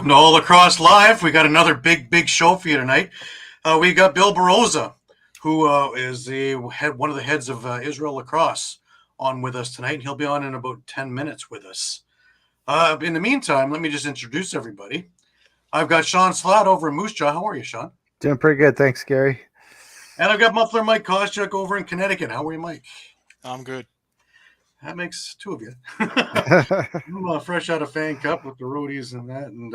Welcome to All Lacrosse Live. We got another big show for you tonight. We got Bill Baroza, who is one of the heads of Israel Lacrosse, on with us tonight. He'll be on in about 10 minutes with us. In the meantime, let me just introduce everybody. I've got Shawn Slaght over in Moose Jaw. How are you, Shawn? Doing pretty good, thanks, Gary. And I've got Muffler Mike Kostiuk over in Connecticut. How are you, Mike? I'm good. That makes two of you. I'm fresh out of Fan Cup with the roadies and that. And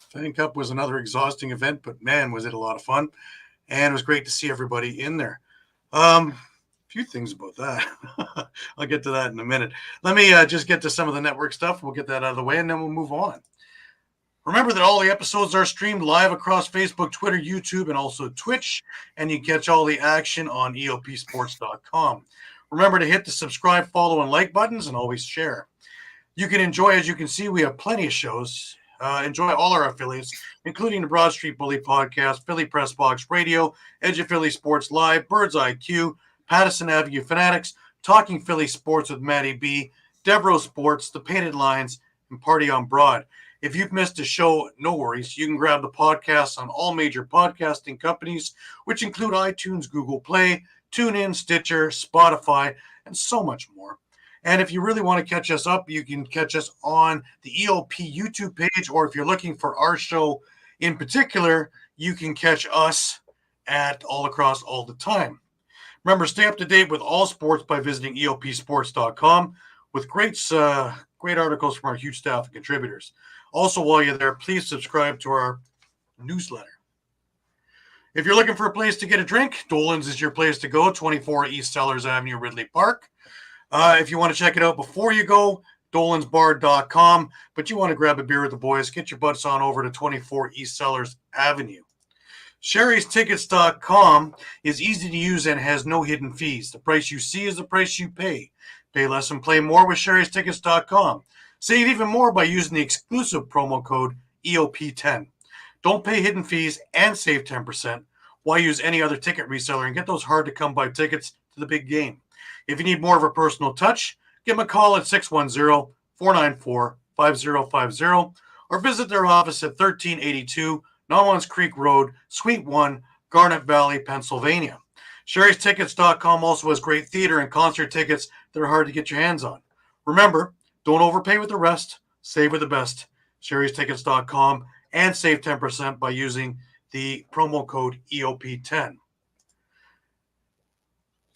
Fan Cup was another exhausting event, but man, was it a lot of fun. And it was great to see everybody in there. A few things about that. I'll get to that in a minute. Let me just get to some of the network stuff. We'll get that out of the way, and then we'll move on. Remember that all the episodes are streamed live across Facebook, Twitter, YouTube, and also Twitch. And you can catch all the action on EOPsports.com. Remember to hit the subscribe, follow, and like buttons, and always share. You can enjoy, as you can see, we have plenty of shows. Enjoy all our affiliates, including the Broad Street Bully Podcast, Philly Press Box Radio, Edge of Philly Sports Live, Bird's Eye Q, Pattison Avenue Fanatics, Talking Philly Sports with Matty B, Devereaux Sports, The Painted Lines, and Party on Broad. If you've missed a show, no worries. You can grab the podcasts on all major podcasting companies, which include iTunes, Google Play, TuneIn, Stitcher, Spotify, and so much more. And if you really want to catch us up, you can catch us on the EOP YouTube page, or if you're looking for our show in particular, you can catch us at All Across All the Time. Remember, stay up to date with all sports by visiting EOPsports.com with great articles from our huge staff and contributors. Also, while you're there, please subscribe to our newsletter. If you're looking for a place to get a drink, Dolan's is your place to go, 24 East Sellers Avenue, Ridley Park. If you want to check it out before you go, dolansbar.com. But you want to grab a beer with the boys, get your butts on over to 24 East Sellers Avenue. Sherry'sTickets.com is easy to use and has no hidden fees. The price you see is the price you pay. Pay less and play more with Sherry'sTickets.com. Save even more by using the exclusive promo code EOP10. Don't pay hidden fees and save 10%. Why use any other ticket reseller and get those hard-to-come-by tickets to the big game? If you need more of a personal touch, give them a call at 610-494-5050 or visit their office at 1382 Nolans Creek Road, Suite 1, Garnet Valley, Pennsylvania. Sherry'sTickets.com also has great theater and concert tickets that are hard to get your hands on. Remember, don't overpay with the rest, save with the best. Sherry'sTickets.com and save 10% by using the promo code EOP10.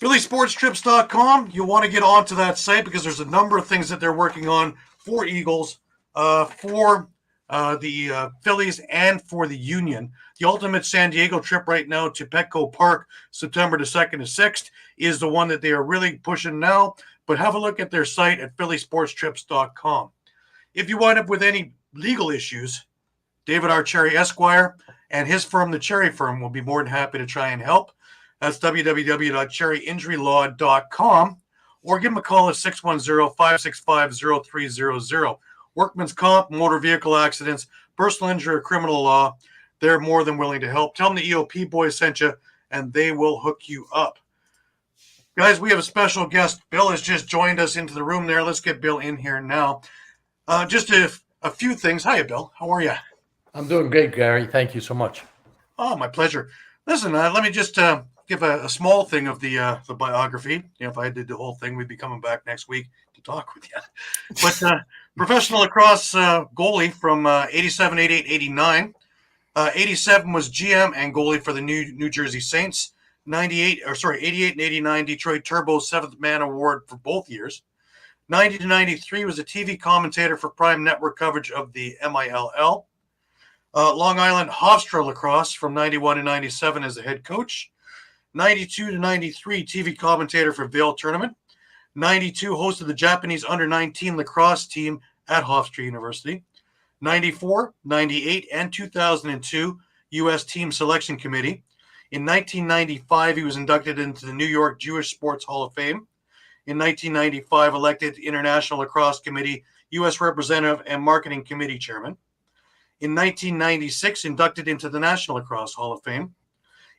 PhillySportsTrips.com, you'll want to get onto that site because there's a number of things that they're working on for Eagles, for the Phillies, and for the Union. The ultimate San Diego trip right now to Petco Park, September the 2nd to 6th, is the one that they are really pushing now. But have a look at their site at PhillySportsTrips.com. If you wind up with any legal issues, David R. Cherry Esquire and his firm, the Cherry Firm, will be more than happy to try and help. That's www.cherryinjurylaw.com, or give them a call at 610-565-0300. Workman's comp, motor vehicle accidents, personal injury, or criminal law, they're more than willing to help. Tell them the EOP boys sent you, and they will hook you up. Guys, we have a special guest. Bill has just joined us into the room there. Let's get Bill in here now. Just a few things. Hiya, Bill. How are you? I'm doing great, Gary. Thank you so much. Oh, my pleasure. Listen, let me just give a small thing of the biography. You know, if I did the whole thing, we'd be coming back next week to talk with you. But professional lacrosse goalie from 87, 88, 89. 87 was GM and goalie for the New Jersey Saints. 88 and 89 Detroit Turbo 7th Man Award for both years. 90 to 93 was a TV commentator for Prime Network coverage of the MILL. Long Island Hofstra Lacrosse from 91 to 97 as the head coach. 92 to 93 TV commentator for Vail Tournament. 92 hosted the Japanese under-19 lacrosse team at Hofstra University. 94, 98, and 2002 U.S. Team Selection Committee. In 1995, he was inducted into the New York Jewish Sports Hall of Fame. In 1995, elected International Lacrosse Committee U.S. Representative and Marketing Committee Chairman. In 1996, inducted into the National Lacrosse Hall of Fame.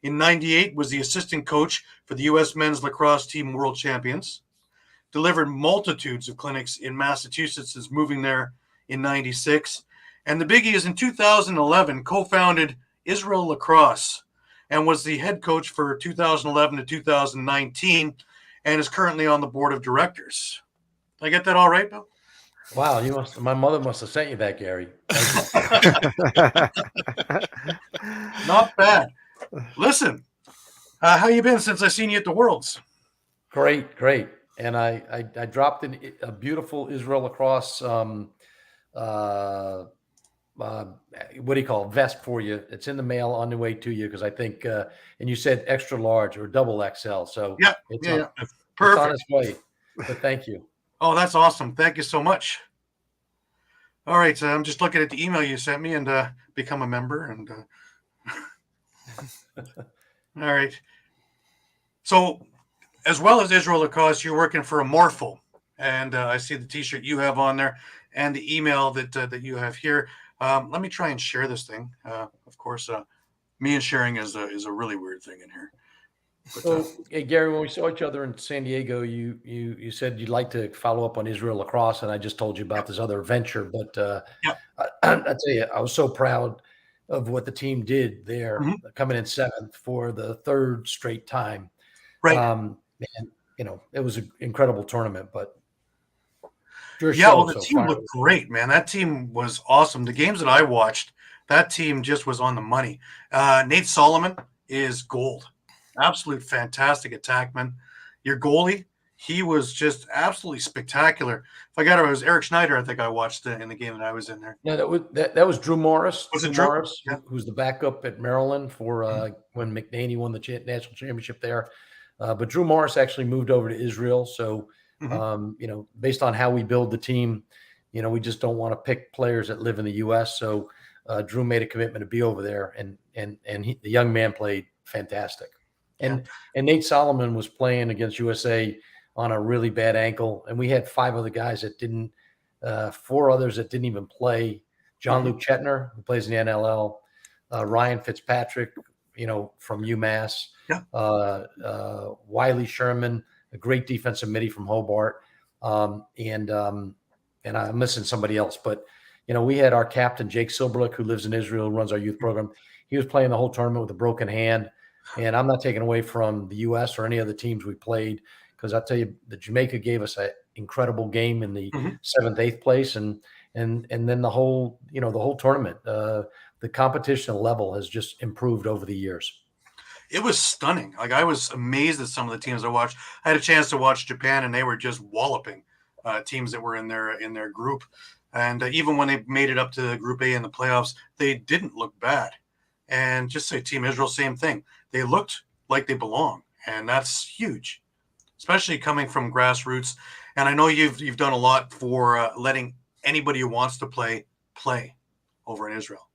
In 98, was the assistant coach for the U.S. Men's Lacrosse Team World Champions. Delivered multitudes of clinics in Massachusetts since moving there in 96. And the biggie is in 2011, co-founded Israel Lacrosse and was the head coach for 2011 to 2019 and is currently on the board of directors. Did I get that all right, Bill? Wow, my mother must have sent you that, Gary. Thank you. Not bad. Listen, how you been since I seen you at the Worlds? Great. And I dropped in a beautiful Israel Lacrosse what do you call it, vest for you. It's in the mail on the way to you because I think and you said extra large or double XL. So Yeah, it's Perfect. it's on its way. But thank you. Oh, that's awesome. Thank you so much. All right, so I'm just looking at the email you sent me and become a member. And all right. So, as well as Israel Lacrosse, you're working for a Morphle, and I see the T-shirt you have on there and the email that you have here. Let me try and share this thing. Of course, me and sharing is a really weird thing in here. But, so, hey, Gary, when we saw each other in San Diego, you said you'd like to follow up on Israel Lacrosse, and I just told you about this other venture. But I tell you, I was so proud of what the team did there, coming in 7th for the 3rd straight time. Right. And it was an incredible tournament. But the team looked great, man. That team was awesome. The games that I watched, that team just was on the money. Nate Solomon is gold. Absolute fantastic attackman. Your goalie, he was just absolutely spectacular. If I got it was Eric Schneider. I think I watched in the game that I was in there. No, that was Drew Morris. Was it Drew Drew? Morris, Yeah. who's the backup at Maryland for when McNaney won the national championship there. But Drew Morris actually moved over to Israel. So, based on how we build the team, we just don't want to pick players that live in the U.S. So Drew made a commitment to be over there, and the young man played fantastic. And Nate Solomon was playing against USA on a really bad ankle, and we had 5 other guys that didn't, 4 others that didn't even play. John Luke Chetner, who plays in the NLL, Ryan Fitzpatrick, from UMass, Wiley Sherman, a great defensive midi from Hobart, and I'm missing somebody else, but we had our captain Jake Silberlich, who lives in Israel, runs our youth program. He was playing the whole tournament with a broken hand. And I'm not taking away from the U.S. or any of the teams we played, because I'll tell you, the Jamaica gave us an incredible game in the 7th, 8th place, and then the whole tournament. The competition level has just improved over the years. It was stunning. Like, I was amazed at some of the teams I watched. I had a chance to watch Japan, and they were just walloping teams that were in their group. And even when they made it up to Group A in the playoffs, they didn't look bad. And just say Team Israel, same thing. They looked like they belong, and that's huge, especially coming from grassroots. And I know you've done a lot for letting anybody who wants to play over in Israel.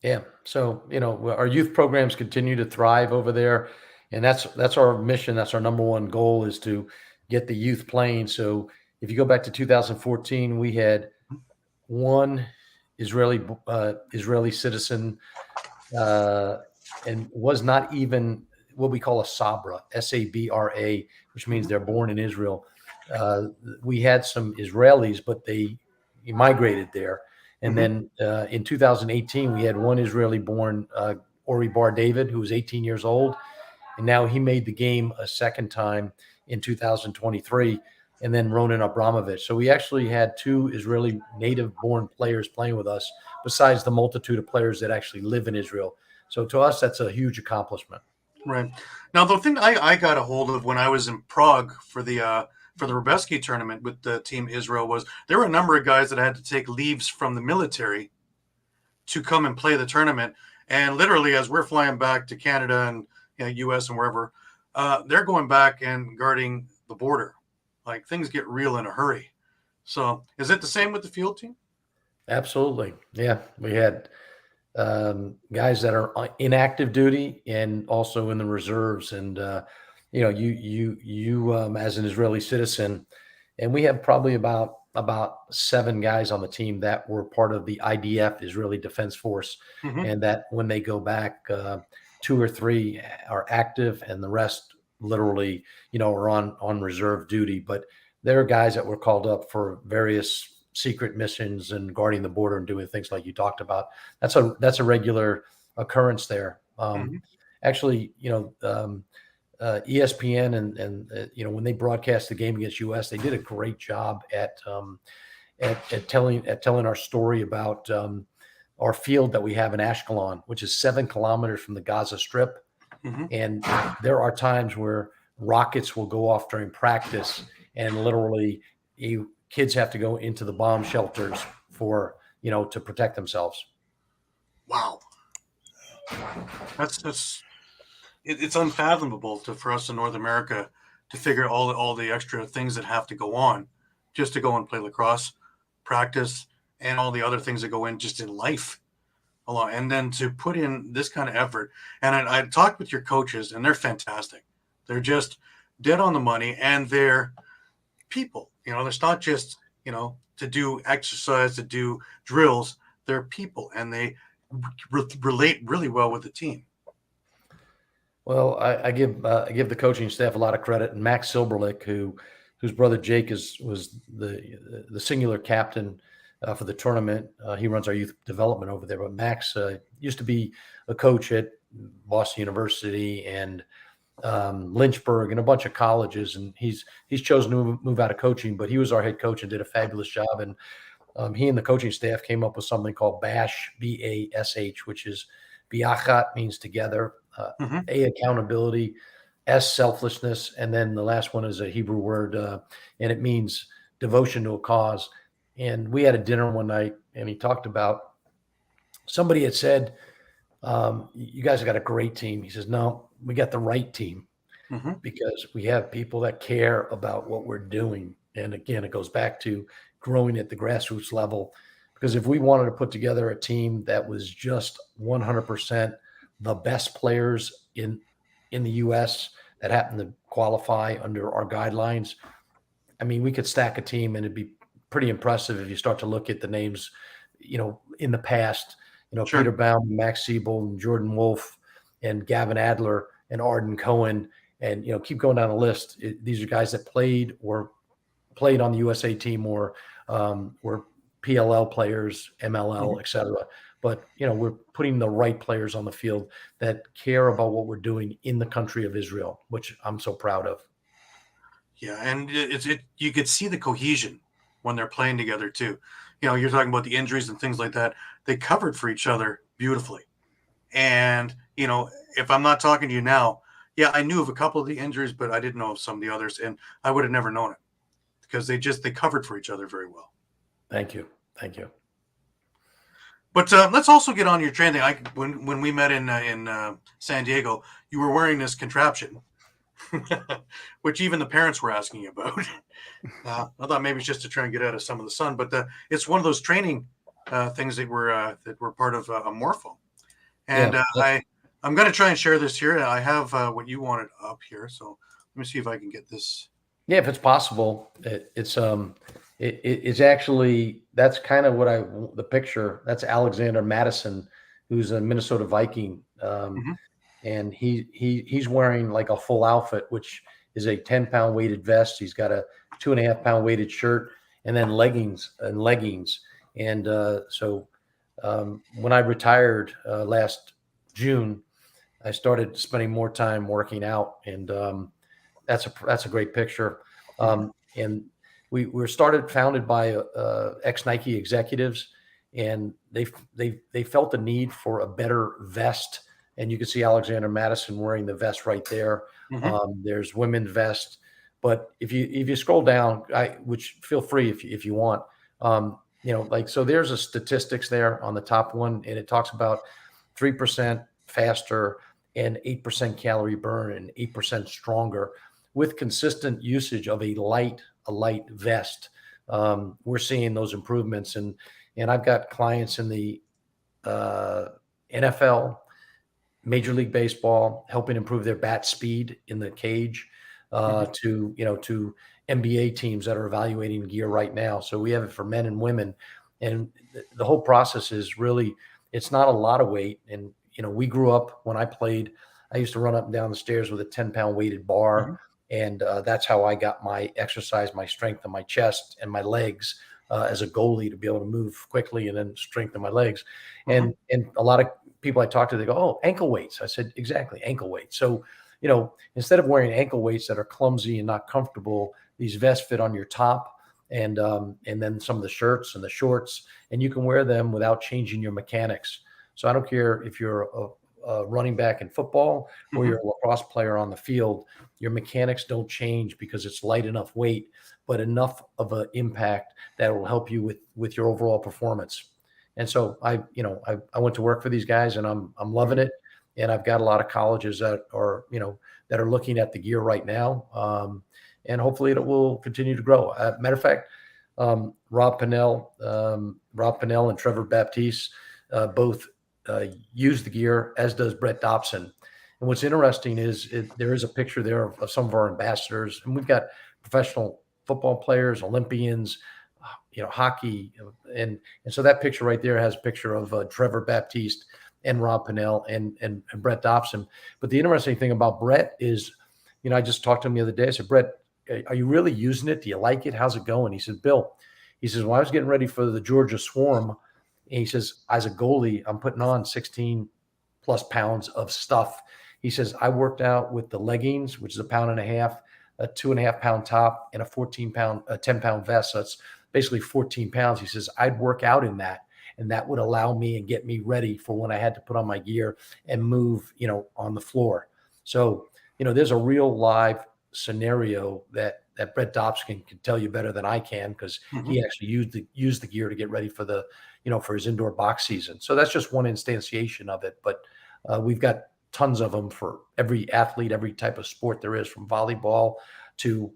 Yeah. So, our youth programs continue to thrive over there, and that's our mission. That's our number one goal, is to get the youth playing. So if you go back to 2014, we had 1 Israeli citizen, and was not even what we call a Sabra, S-A-B-R-A, which means they're born in Israel. We had some Israelis, but they migrated there. And then in 2018, we had 1 Israeli-born Ori Bar David, who was 18 years old, and now he made the game a second time in 2023. And then Ronan Abramovich. So we actually had 2 Israeli native-born players playing with us, besides the multitude of players that actually live in Israel. So to us, that's a huge accomplishment. Right. Now, the thing I got a hold of when I was in Prague for the Rubeski tournament with the Team Israel was there were a number of guys that had to take leaves from the military to come and play the tournament. And literally, as we're flying back to Canada and U.S. and wherever, they're going back and guarding the border. Like, things get real in a hurry. So is it the same with the field team? Absolutely. Yeah. We had guys that are in active duty and also in the reserves. And, you as an Israeli citizen, and we have probably about 7 guys on the team that were part of the IDF, Israeli Defense Force. And that when they go back, 2 or 3 are active, and the rest literally, are on reserve duty. But there are guys that were called up for various secret missions and guarding the border and doing things like you talked about. That's a regular occurrence there. Actually, ESPN and when they broadcast the game against US, they did a great job at telling our story about our field that we have in Ashkelon, which is 7 kilometers from the Gaza Strip. And there are times where rockets will go off during practice, and literally kids have to go into the bomb shelters for to protect themselves. Wow, it's unfathomable for us in North America to figure all the extra things that have to go on just to go and play lacrosse, practice, and all the other things that go in just in life alone. And then to put in this kind of effort. And I talked with your coaches, and they're fantastic. They're just dead on the money, and they're people. It's not just, to do exercise, to do drills. They're people, and they relate really well with the team. Well, I give the coaching staff a lot of credit, and Max Silberlich, whose brother Jake was the singular captain for the tournament. He runs our youth development over there. But Max used to be a coach at Boston University and Lynchburg and a bunch of colleges, and he's chosen to move out of coaching. But he was our head coach and did a fabulous job. And he and the coaching staff came up with something called BASH, BASH, which is Biachat, means together. A, accountability, S, selflessness, and then the last one is a Hebrew word, and it means devotion to a cause. And we had a dinner one night, and he talked about somebody had said, you guys have got a great team. He says, no, we got the right team because we have people that care about what we're doing. And again, it goes back to growing at the grassroots level, because if we wanted to put together a team that was just 100% the best players in the U.S. that happen to qualify under our guidelines, I mean, we could stack a team and it'd be pretty impressive if you start to look at the names, in the past, Sure. Peter Baum, Max Siebel, and Jordan Wolf, and Gavin Adler, and Arden Cohen, and, keep going down the list. These are guys that played on the USA team or were PLL players, MLL, et cetera. But, we're putting the right players on the field that care about what we're doing in the country of Israel, which I'm so proud of. Yeah, and you could see the cohesion when they're playing together too. You're talking about the injuries and things like that. They covered for each other beautifully. And, if I'm not talking to you now, yeah, I knew of a couple of the injuries, but I didn't know of some of the others, and I would have never known it because they covered for each other very well. Thank you. But let's also get on your training. When we met in San Diego, you were wearing this contraption, which even the parents were asking about. I thought maybe it's just to try and get out of some of the sun, but it's one of those training things that were part of a Morpho. And I'm going to try and share this here. I have what you wanted up here, so let me see if I can get this. Yeah, if it's possible, it's actually, that's kind of the picture. That's Alexander Madison, who's a Minnesota Viking. And he's wearing like a full outfit, which is a 10-pound weighted vest. He's got a 2.5-pound weighted shirt and then leggings. And so when I retired last June, I started spending more time working out, and that's a great picture. And we were founded by ex-Nike executives, and they felt the need for a better vest. And you can see Alexander Madison wearing the vest right there. There's women's vest, but if you scroll down, which feel free if you want, so there's a statistics there on the top one, and it talks about 3% faster and 8% calorie burn and 8% stronger with consistent usage of a light vest. We're seeing those improvements, and I've got clients in the NFL, Major League Baseball, helping improve their bat speed in the cage, to NBA teams that are evaluating gear right now. So we have it for men and women, and the whole process is really, it's not a lot of weight. And we grew up, when I played, I used to run up and down the stairs with a 10-pound weighted bar. And that's how I got my exercise, my strength in my chest and my legs. as a goalie to be able to move quickly and then strengthen my legs. And a lot of people I talk to, they go, "Oh, ankle weights." I said, "Exactly, ankle weights." So, instead of wearing ankle weights that are clumsy and not comfortable, these vests fit on your top and then some of the shirts and the shorts, and you can wear them without changing your mechanics. So I don't care if you're a running back in football or you're a lacrosse player on the field, your mechanics don't change because it's light enough weight, but enough of an impact that will help you with your overall performance. And so I went to work for these guys, and I'm loving it. And I've got a lot of colleges that are looking at the gear right now. And hopefully it will continue to grow. Matter of fact, Rob Pennell and Trevor Baptiste both use the gear, as does Brett Dobson. And what's interesting is there is a picture there of some of our ambassadors, and we've got professional football players, Olympians, hockey, and so that picture right there has a picture of Trevor Baptiste and Rob Pennell and Brett Dobson. But the interesting thing about Brett is, I just talked to him the other day. I said, "Brett, are you really using it? Do you like it? How's it going?" He said, "Bill," he says, "when I was getting ready for the Georgia Swarm," and he says, "as a goalie, I'm putting on 16 plus pounds of stuff." He says, "I worked out with the leggings, which is a pound and a half, a 2.5 pound top, and a 10 pound vest. So that's basically 14 pounds." He says, "I'd work out in that, and that would allow me and get me ready for when I had to put on my gear and move, on the floor." So, there's a real live scenario that Brett Dobson can tell you better than I can, because he actually used the gear to get ready for for his indoor box season. So that's just one instantiation of it. But we've got tons of them for every athlete, every type of sport there is, from volleyball to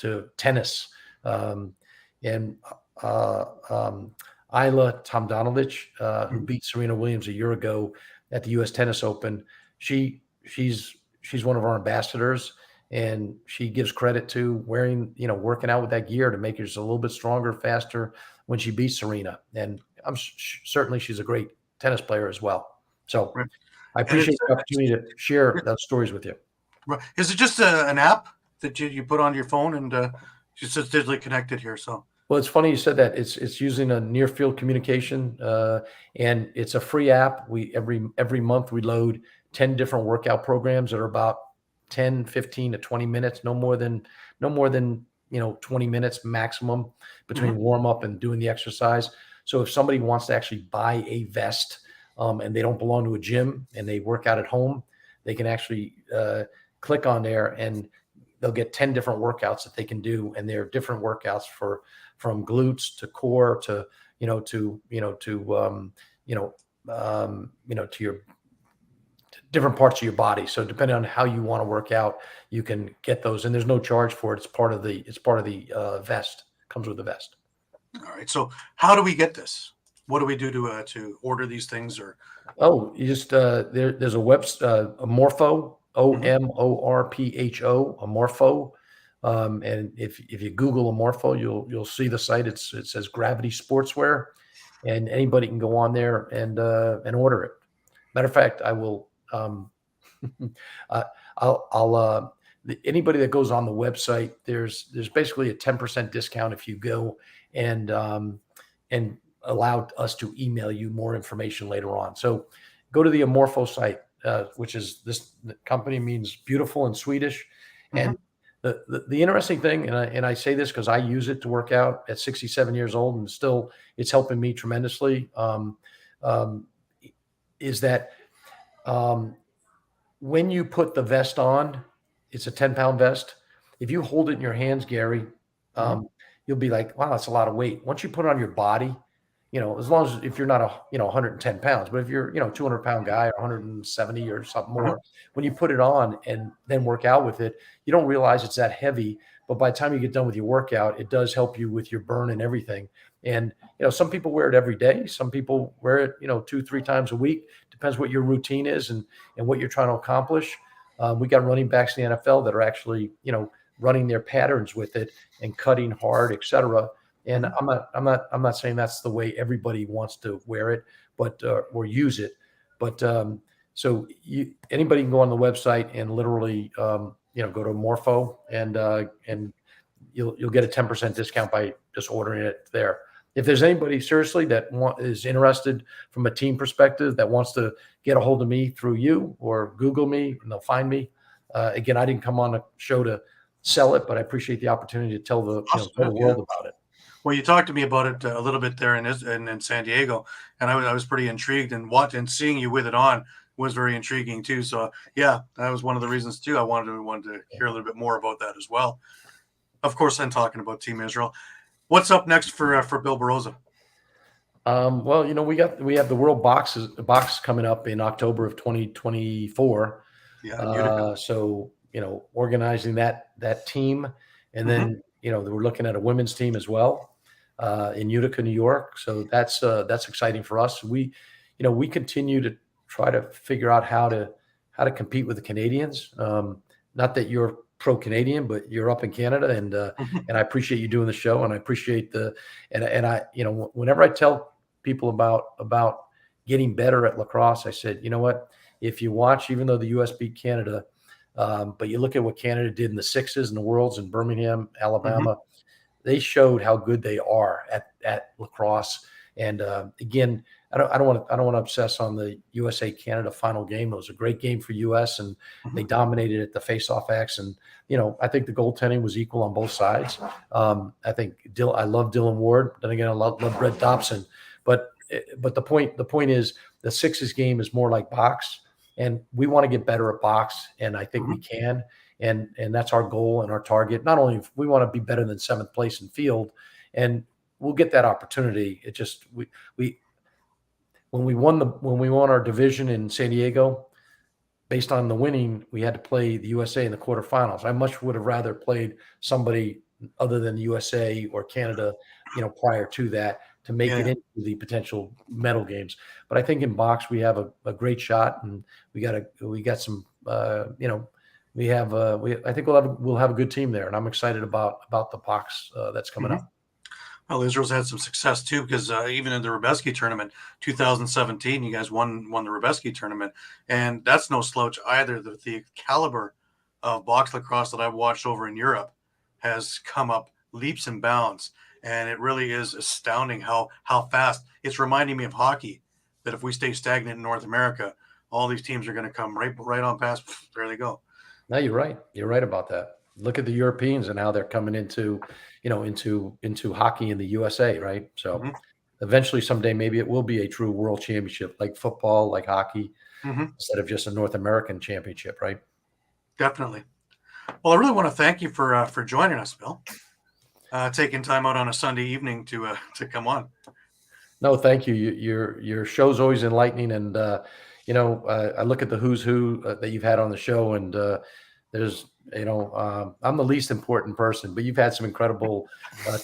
to tennis. And Isla Tomdanovich, who beat Serena Williams a year ago at the U.S. Tennis Open, she's one of our ambassadors, and she gives credit to wearing, working out with that gear to make her just a little bit stronger, faster when she beats Serena. And I'm certainly she's a great tennis player as well. So I appreciate the opportunity to share those stories with you. Right. Is it just an app that you put on your phone and just digitally connected here? So. Well, it's funny you said that. It's using a near field communication, and it's a free app. We every month we load 10 different workout programs that are about 10, 15 to 20 minutes, no more than 20 minutes maximum between warm up and doing the exercise. So if somebody wants to actually buy a vest and they don't belong to a gym and they work out at home, they can actually click on there and they'll get 10 different workouts that they can do. And they're different workouts from glutes to core to your different parts of your body. So depending on how you want to work out, you can get those, and there's no charge for it. It's part of the vest. Comes with the vest. All right. So how do we get this? What do we do to order these things? Or you just there's a website, Amorpho, OMORPHO, Amorpho. And if you Google Amorpho, you'll see the site. It says Gravity Sportswear, and anybody can go on there and order it. Matter of fact, I will. Anybody that goes on the website, there's basically a 10% discount if you go and allow us to email you more information later on. So go to the Amorpho site, which is the company means beautiful in Swedish. And the interesting thing, and I say this because I use it to work out at 67 years old, and still it's helping me tremendously, is that when you put the vest on, it's a 10-pound vest. If you hold it in your hands, Gary, you'll be like, wow, that's a lot of weight. Once you put it on your body, as long as if you're not 110 pounds, but if you're, 200-pound guy or 170 or something more, when you put it on and then work out with it, you don't realize it's that heavy. But by the time you get done with your workout, it does help you with your burn and everything. And, some people wear it every day. Some people wear it, 2-3 times a week. Depends what your routine is and what you're trying to accomplish. We got running backs in the NFL that are actually, running their patterns with it and cutting hard, et cetera. And I'm not saying that's the way everybody wants to wear it, but or use it. But so anybody can go on the website and literally go to Morpho and you'll get a 10% discount by just ordering it there. If there's anybody seriously that is interested from a team perspective that wants to get a hold of me through you or Google me, and they'll find me. Again, I didn't come on a show to sell it, but I appreciate the opportunity to tell the Awesome. tell the world about it. Well, you talked to me about it a little bit there in San Diego, and I was pretty intrigued, and seeing you with it on was very intriguing too. So yeah, that was one of the reasons too. I wanted to hear a little bit more about that as well. Of course, then talking about Team Israel. What's up next for Bill Baroza? Well, we have the World Box coming up in October of 2024. Yeah, So organizing that team, and then we're looking at a women's team as well in Utica, New York. So that's exciting for us. We continue to try to figure out how to compete with the Canadians. Not that you're pro-Canadian, but you're up in Canada, and I appreciate you doing the show, and I appreciate and I whenever I tell people about getting better at lacrosse, I said, you know what, if you watch, even though the U.S. beat Canada, but you look at what Canada did in the sixes and the Worlds in Birmingham, Alabama, they showed how good they are at lacrosse. And again, I don't want to obsess on the USA Canada final game. It was a great game for US, and they dominated at the faceoff X. And I think the goaltending was equal on both sides. I think I love Dylan Ward. Then again, I love Brett Dobson. But the point is, the sixes game is more like box, and we want to get better at box, and I think we can. And that's our goal and our target. Not only we want to be better than seventh place in field, and we'll get that opportunity. It just when we won our division in San Diego, based on the winning, we had to play the USA in the quarterfinals. I much would have rather played somebody other than the USA or Canada, prior to that, to make it into the potential medal games. But I think in box we have a great shot, and I think we'll have a good team there, and I'm excited about the box that's coming up. Well, Israel's had some success too, because even in the Rubeski tournament, 2017, you guys won the Rubeski tournament, and that's no slouch either. The caliber of box lacrosse that I've watched over in Europe has come up leaps and bounds, and it really is astounding how fast. It's reminding me of hockey, that if we stay stagnant in North America, all these teams are going to come right on past. There they go. No, you're right. You're right about that. Look at the Europeans and how they're coming into hockey in the USA, right? So eventually, someday, maybe it will be a true world championship, like football, like hockey, instead of just a North American championship, right? Definitely. Well, I really want to thank you for joining us, Bill. Taking time out on a Sunday evening to come on. No, thank you. Your show's always enlightening, and I look at the who's who that you've had on the show, and there's I'm the least important person, but you've had some incredible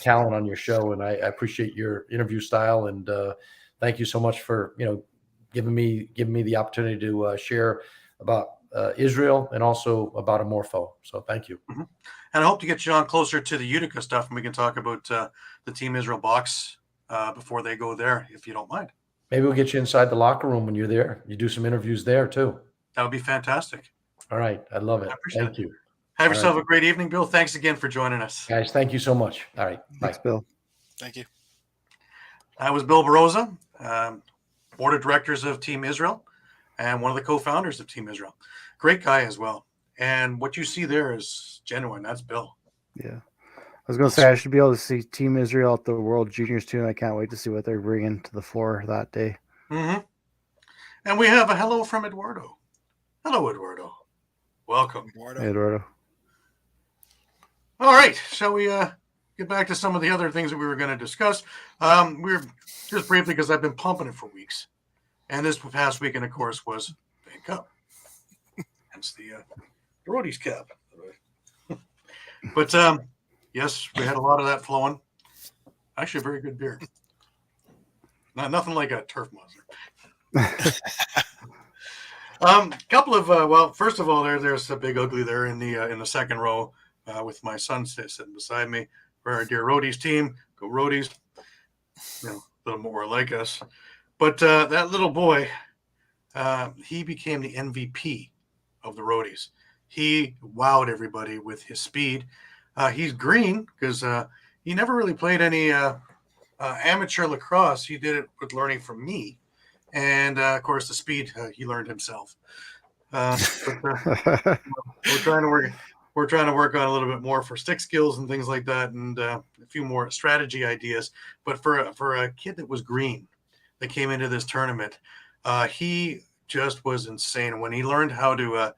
talent on your show, and I appreciate your interview style, and thank you so much for giving me the opportunity to share about Israel and also about Amorpho. So thank you. And I hope to get you on closer to the Utica stuff, and we can talk about the Team Israel box before they go there, if you don't mind. Maybe we'll get you inside the locker room when you're there. You do some interviews there too. That would be fantastic. All right. I love it. Thank you. Have yourself a great evening, Bill. Thanks again for joining us. Guys, thank you so much. All right. Thanks, Bill. Thank you. That was Bill Baroza, board of directors of Team Israel and one of the co-founders of Team Israel. Great guy as well. And what you see there is genuine. That's Bill. Yeah. I was going to say, I should be able to see Team Israel at the World Juniors too, and I can't wait to see what they're bringing to the floor that day. And we have a hello from Eduardo. Hello, Eduardo. Welcome. Hey, Eduardo. All right. Shall we get back to some of the other things that we were going to discuss? We're just briefly, because I've been pumping it for weeks. And this past weekend, of course, was Bank Cup. Hence the Roadies cap. But yes, we had a lot of that flowing. Actually, a very good beer. Nothing like a Turf Monster. Couple of first of all, there's a big ugly there in the second row with my son sitting beside me for our dear Roadies team. Go Roadies. A little more like us. But that little boy, he became the MVP of the Roadies. He wowed everybody with his speed. He's green because he never really played any amateur lacrosse. He did it with learning from me, and of course the speed he learned himself. But we're trying to work. We're trying to work on a little bit more for stick skills and things like that, and a few more strategy ideas. But for a kid that was green, that came into this tournament, he just was insane. And when he learned how to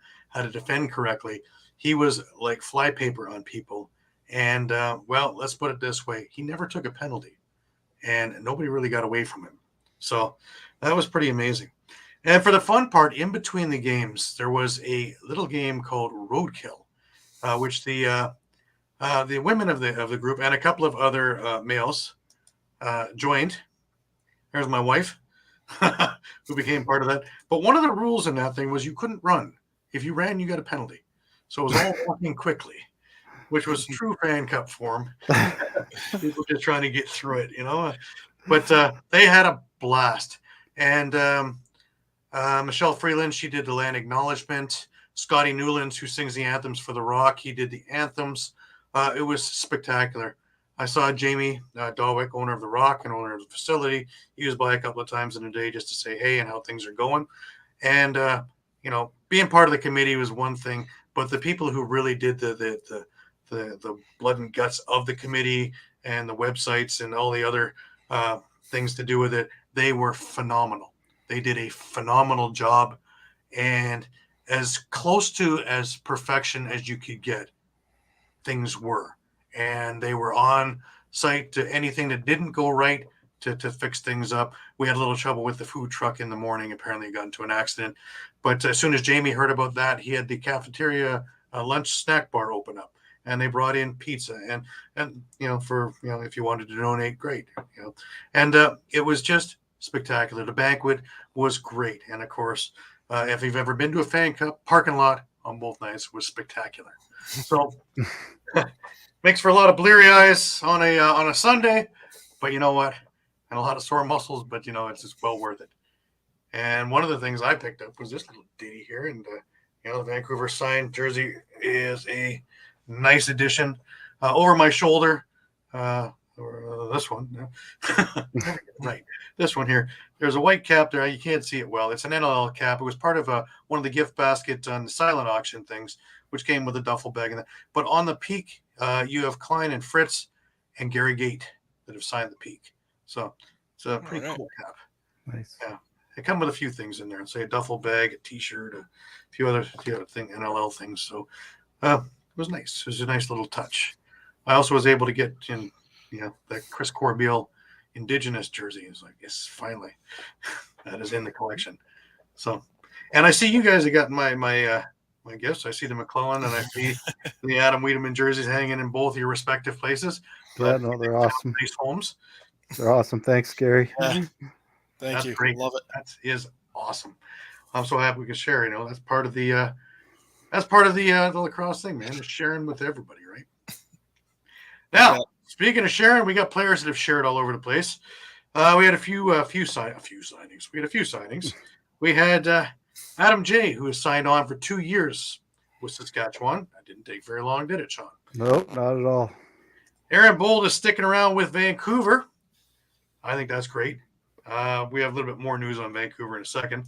defend correctly, he was like flypaper on people. And well, let's put it this way: he never took a penalty, and nobody really got away from him. So that was pretty amazing. And for the fun part, in between the games, there was a little game called Roadkill, which the women of the group and a couple of other males joined. There's my wife, who became part of that. But one of the rules in that thing was you couldn't run. If you ran, you got a penalty. So it was all walking quickly, which was true fan cup form. People just trying to get through it, But they had a blast. And Michelle Freeland, she did the land acknowledgement. Scotty Newlands, who sings the anthems for The Rock, he did the anthems. It was spectacular. I saw Jamie Dawick, owner of The Rock and owner of the facility. He was by a couple of times in a day just to say hey and how things are going. And being part of the committee was one thing, but the people who really did the blood and guts of the committee and the websites and all the other things to do with it, they were phenomenal. They did a phenomenal job, and as close to as perfection as you could get, things were. And they were on site to anything that didn't go right to fix things up. We had a little trouble with the food truck in the morning. Apparently got into an accident. But as soon as Jamie heard about that, he had the cafeteria lunch snack bar open up. And they brought in pizza and for if you wanted to donate, great. And it was just spectacular. The banquet was great. And of course, if you've ever been to a fan cup, parking lot on both nights was spectacular. So makes for a lot of bleary eyes on a Sunday, but you know what? And a lot of sore muscles, but it's just well worth it. And one of the things I picked up was this little ditty here, and the Vancouver signed jersey is a nice addition. Over my shoulder, or this one, right? This one here. There's a white cap there. You can't see it well. It's an NLL cap. It was part of one of the gift baskets on the silent auction things, which came with a duffel bag. But on the peak, you have Klein and Fritz and Gary Gate that have signed the peak. So it's a pretty cool cap. Nice. Yeah. They come with a few things in there. Say a duffel bag, a T-shirt, a few other NLL things. So it was nice. It was a nice little touch. I also was able to get in, that Chris Corbeil Indigenous jersey. It's like, yes, finally, that is in the collection. So, and I see you guys have got my gifts. I see the McClellan and I see the Adam Wiedemann jerseys hanging in both your respective places. Yeah, no, they're awesome. Nice homes. They're awesome. Thanks, Gary. Yeah. Thank That's you. great. Love it. That is awesome. I'm so happy we can share. That's part of the lacrosse thing, man. Is sharing with everybody, right? Now, speaking of sharing, we got players that have shared all over the place. We had a few signings. We had a few signings. We had Adam J, who has signed on for 2 years with Saskatchewan. That didn't take very long, did it, Shawn? Nope, not at all. Aaron Bold is sticking around with Vancouver. I think that's great. We have a little bit more news on Vancouver in a second.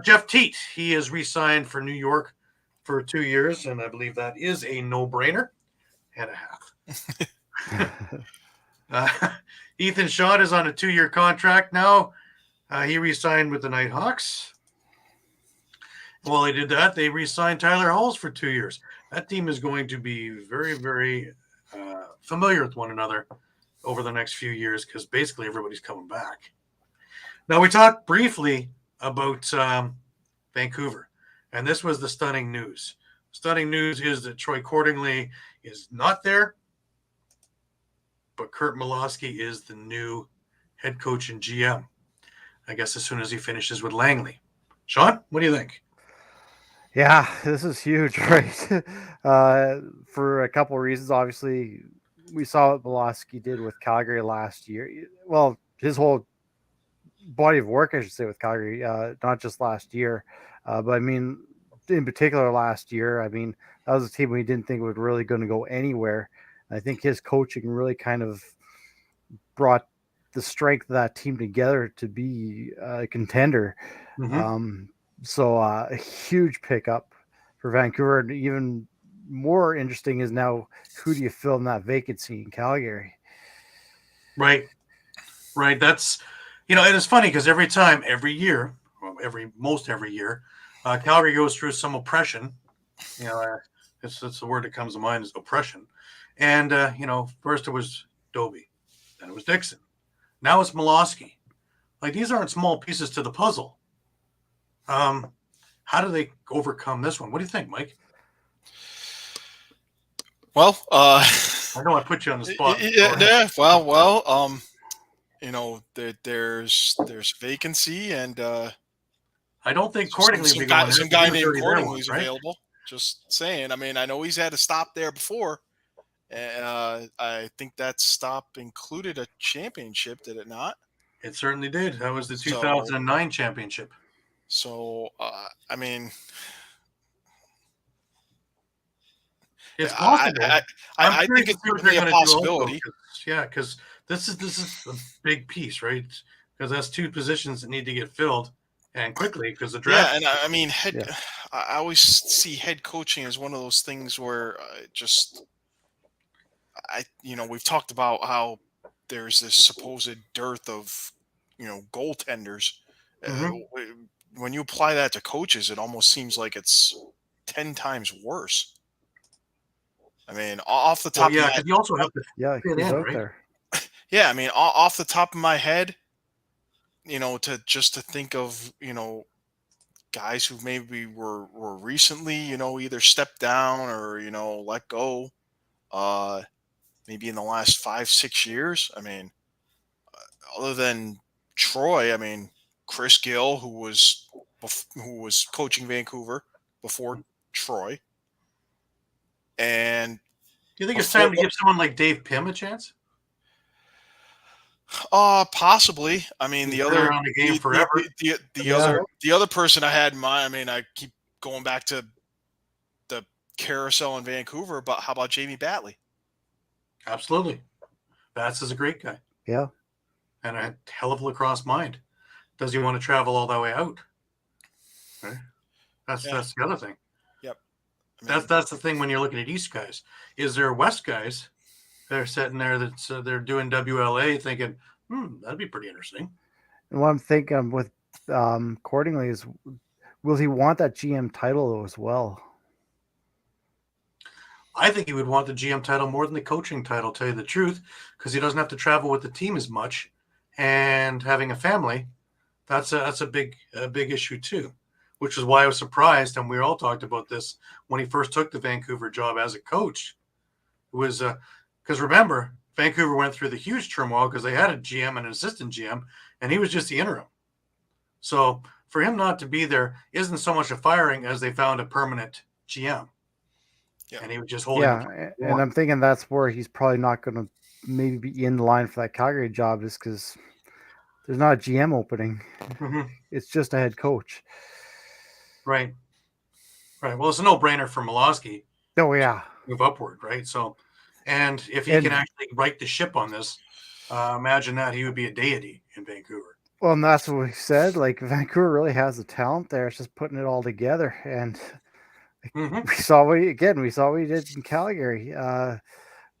Jeff Teat, he is re-signed for New York for 2 years, and I believe that is a no-brainer and a half. Ethan Shaw is on a 2-year contract now. He re-signed with the Nighthawks. While they did that, they re-signed Tyler Halls for 2 years. That team is going to be very, very familiar with one another over the next few years because basically everybody's coming back. Now, we talked briefly about Vancouver, and this was the stunning news. Stunning news is that Troy Cordingley is not there, but Kurt Malosky is the new head coach and GM, I guess, as soon as he finishes with Langley. Shawn, what do you think? Yeah, this is huge, right? For a couple of reasons. Obviously, we saw what Malosky did with Calgary last year. Well, his whole body of work, I should say, with Calgary, not just last year. But I mean, in particular last year, I mean, that was a team we didn't think was really going to go anywhere. I think his coaching really kind of brought the strength of that team together to be a contender. So a huge pickup for Vancouver. And even more interesting is now, who do you fill in that vacancy in Calgary? Right. That's, and it's funny because every year, most every year, Calgary goes through some oppression. It's the word that comes to mind is oppression. And, first it was Doby, then it was Dixon. Now it's Miloski. Like, these aren't small pieces to the puzzle. How do they overcome this one? What do you think, Mike? Well, I know I put you on the spot. Yeah. Well. There's vacancy, and I don't think Cordingley some guy named Cordingley is available. Just saying. I mean, I know he's had a stop there before. I think that stop included a championship, did it not? It certainly did. That was the 2009 championship. So, I mean, it's possible. I think it's certainly a possibility. Because this is a big piece, right? Because that's two positions that need to get filled, and quickly, because the draft. Yeah, and I mean, I always see head coaching as one of those things where we've talked about how there's this supposed dearth of, goaltenders. When you apply that to coaches, it almost seems like it's 10 times worse. I mean, off the top of my head. Because you also have to he's out there. Yeah, I mean, off the top of my head, to think of, guys who maybe were recently, either stepped down or, let go, maybe in the last 5-6 years. I mean, other than Troy, I mean, Chris Gill, who was coaching Vancouver before Troy. And do you think it's time to give someone like Dave Pym a chance? Possibly. I mean, the other person I had in mind. I mean, I keep going back to the carousel in Vancouver, but how about Jamie Batley? Absolutely, Bats is a great guy. Yeah, and a hell of a lacrosse mind. Does he want to travel all the way out? Right? That's the other thing. Yep. I mean, that's the thing when you're looking at East guys. Is there West guys that are sitting there they're doing WLA thinking, that'd be pretty interesting. And what I'm thinking with Cordingley is, will he want that GM title though as well? I think he would want the GM title more than the coaching title, tell you the truth, because he doesn't have to travel with the team as much, and having a family, that's a big issue too, which is why I was surprised, and we all talked about this when he first took the Vancouver job as a coach. It was because remember, Vancouver went through the huge turmoil because they had a GM and an assistant GM, and he was just the interim. So for him not to be there isn't so much a firing as they found a permanent GM. Yeah. And he was just holding. Yeah, and I'm thinking that's where he's probably not going to maybe be in line for that Calgary job, is because there's not a GM opening. It's just a head coach. Right. Well, it's a no-brainer for Miloski. Oh, yeah. Move upward, right? So, and if he can actually right the ship on this, imagine that he would be a deity in Vancouver. Well, and that's what we said. Like, Vancouver really has the talent there. It's just putting it all together. And we saw what he did in Calgary,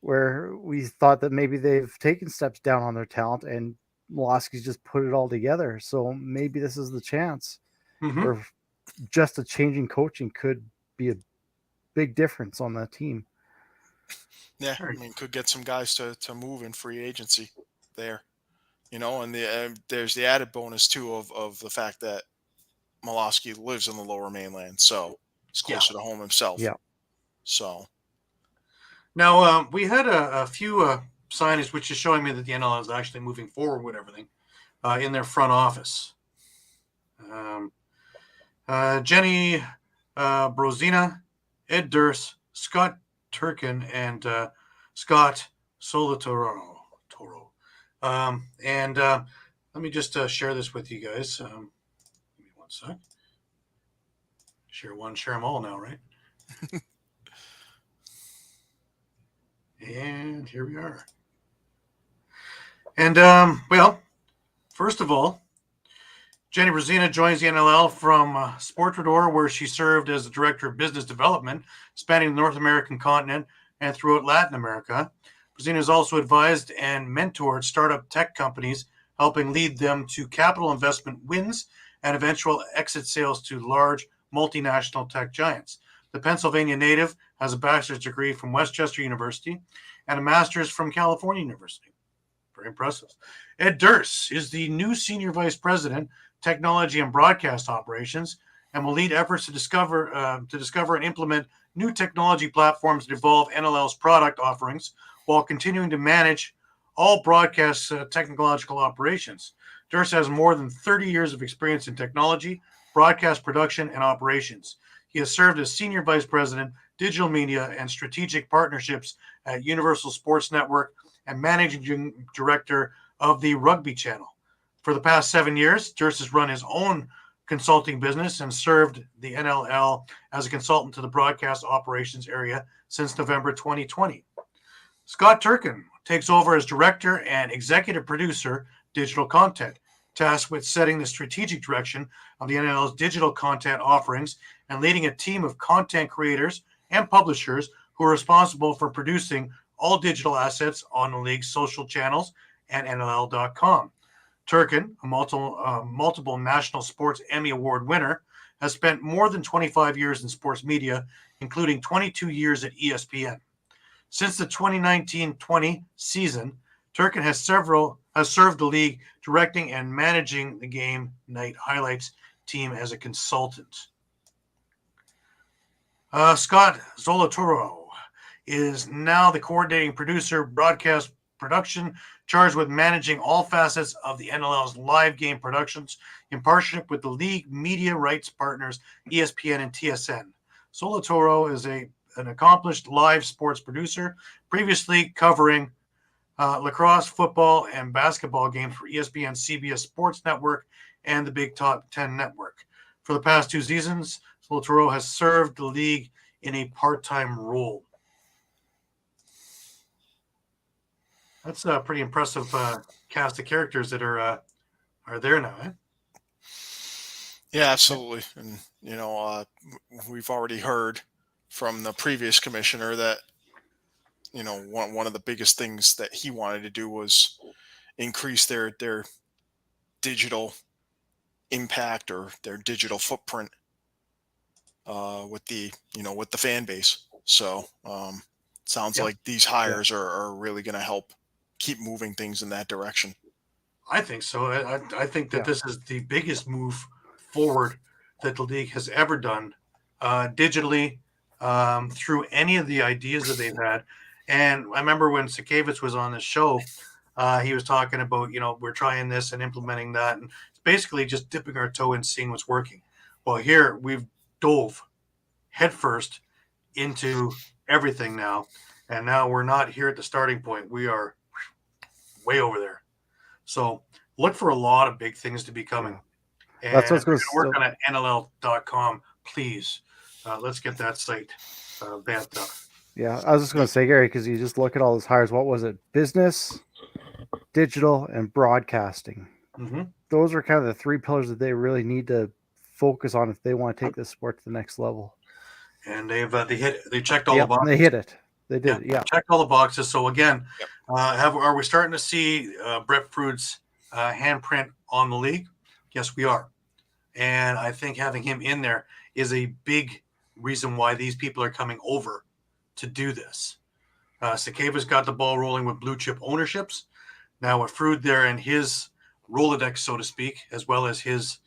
where we thought that maybe they've taken steps down on their talent, and Miloski's just put it all together. So maybe this is the chance where just a changing coaching could be a big difference on that team. Yeah, I mean, could get some guys to move in free agency there, and there's the added bonus too of the fact that Miloski lives in the Lower Mainland, so he's closer to home himself. Yeah. So now we had a few signings, which is showing me that the NL is actually moving forward with everything in their front office. Jenny Brozina, Ed Durst, Scott Turkin, and Scott Solotoro. And let me just share this with you guys. Give me one sec. Share one, share them all now, right? And here we are. And, first of all, Jenny Brezina joins the NLL from Sportradar, where she served as the Director of Business Development, spanning the North American continent and throughout Latin America. Brezina has also advised and mentored startup tech companies, helping lead them to capital investment wins and eventual exit sales to large multinational tech giants. The Pennsylvania native has a bachelor's degree from Westchester University and a master's from California University. Very impressive. Ed Durst is the new Senior Vice President, Technology and Broadcast Operations, and will lead efforts to discover and implement new technology platforms that evolve NLL's product offerings while continuing to manage all broadcast technological operations. Durst has more than 30 years of experience in technology, broadcast production, and operations. He has served as Senior Vice President, Digital Media and Strategic Partnerships at Universal Sports Network and Managing Director of the Rugby Channel. For the past 7 years, Durst has run his own consulting business and served the NLL as a consultant to the broadcast operations area since November 2020. Scott Turkin takes over as Director and Executive Producer, Digital Content, tasked with setting the strategic direction of the NLL's digital content offerings and leading a team of content creators and publishers who are responsible for producing all digital assets on the league's social channels and NLL.com. Turkin, a multiple National Sports Emmy Award winner, has spent more than 25 years in sports media, including 22 years at ESPN. Since the 2019-20 season, Turkin has served the league directing and managing the game night highlights team as a consultant. Scott Zolatoro is now the coordinating producer, broadcast production, charged with managing all facets of the NLL's live game productions in partnership with the league media rights partners ESPN and TSN. Zolatoro is an accomplished live sports producer, previously covering lacrosse, football, and basketball games for ESPN, CBS Sports Network, and the Big Top 10 Network. For the past 2 seasons, Zolatoro has served the league in a part-time role. That's a pretty impressive cast of characters that are there now, eh? Yeah, absolutely. And, we've already heard from the previous commissioner that, one of the biggest things that he wanted to do was increase their digital impact or their digital footprint with the fan base. So sounds like these hires are really going to help keep moving things in that direction. I think so. I think that this is the biggest move forward that the league has ever done digitally through any of the ideas that they've had. And I remember when Sakavich was on the show, he was talking about, we're trying this and implementing that. And it's basically just dipping our toe in, seeing what's working. Well, here we've dove headfirst into everything now. And now we're not here at the starting point. We are way over there. So look for a lot of big things to be coming. And that's what's going to work on at NLL.com, please. Let's get that site vamped up. Yeah, I was just going to say, Gary, because you just look at all those hires. What was it? Business, digital, and broadcasting. Mm-hmm. Those are kind of the 3 pillars that they really need to focus on if they want to take this sport to the next level. And they checked all the boxes. They hit it. They did. Yeah. Checked all the boxes. So again, are we starting to see Brett Frood's handprint on the league? Yes, we are. And I think having him in there is a big reason why these people are coming over to do this. Sakava's got the ball rolling with blue chip ownerships. Now with Frood there and his Rolodex, so to speak, as well as his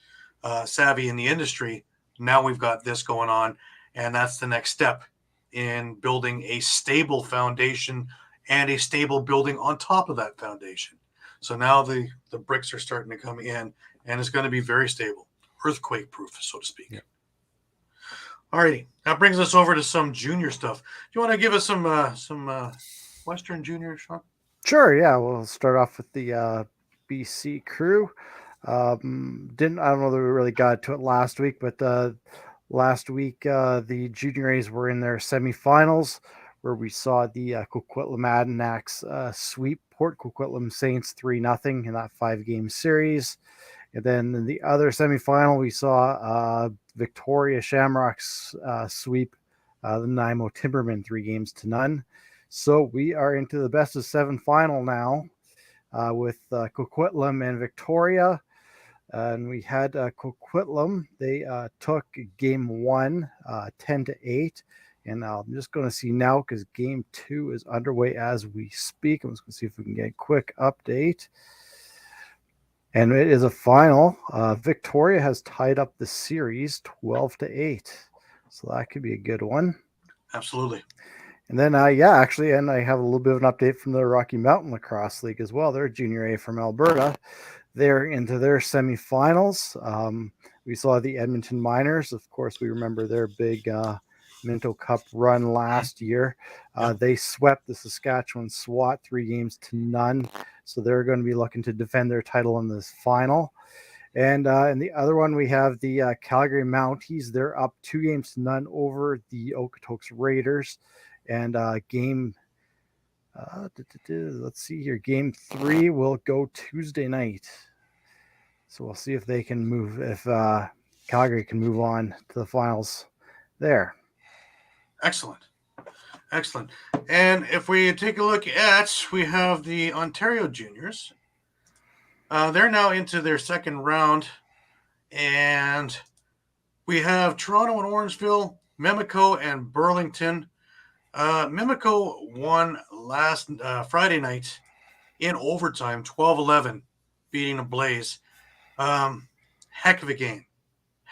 savvy in the industry, now we've got this going on. And that's the next step in building a stable foundation and a stable building on top of that foundation. So now the bricks are starting to come in, and it's going to be very stable, earthquake proof, so to speak. Yeah. All righty. That brings us over to some junior stuff. Do you want to give us some Western junior, Shawn? Sure. Yeah. We'll start off with the BC crew. I don't know that we really got to it last week, but last week the junior A's were in their semifinals, where we saw the Coquitlam Adanacs sweep Port Coquitlam Saints 3-0 in that 5-game series. And then in the other semifinal, we saw Victoria Shamrocks sweep the Nanaimo Timbermen 3-0. So we are into the best of 7 final now with Coquitlam and Victoria. And we had Coquitlam. They took game 1 10-8. And I'm just going to see now because game 2 is underway as we speak. I'm just going to see if we can get a quick update. And it is a final. Victoria has tied up the series 12-8. So that could be a good one. Absolutely. And then, actually, and I have a little bit of an update from the Rocky Mountain Lacrosse League as well. They're Junior A from Alberta. They're into their semifinals. We saw the Edmonton Miners. Of course, we remember their big Minto Cup run last year. They swept the Saskatchewan SWAT 3-0. So they're going to be looking to defend their title in this final. And in the other one, we have the Calgary Mounties. They're up 2-0 over the Okotoks Raiders. And let's see here. Game 3 will go Tuesday night. So we'll see if they can move, if Calgary can move on to the finals there. Excellent. And if we take a look at, we have the Ontario Juniors. They're now into their second round. And we have Toronto and Orangeville, Mimico and Burlington. Mimico won last Friday night in overtime, 12-11, beating the Blaze. Heck of a game.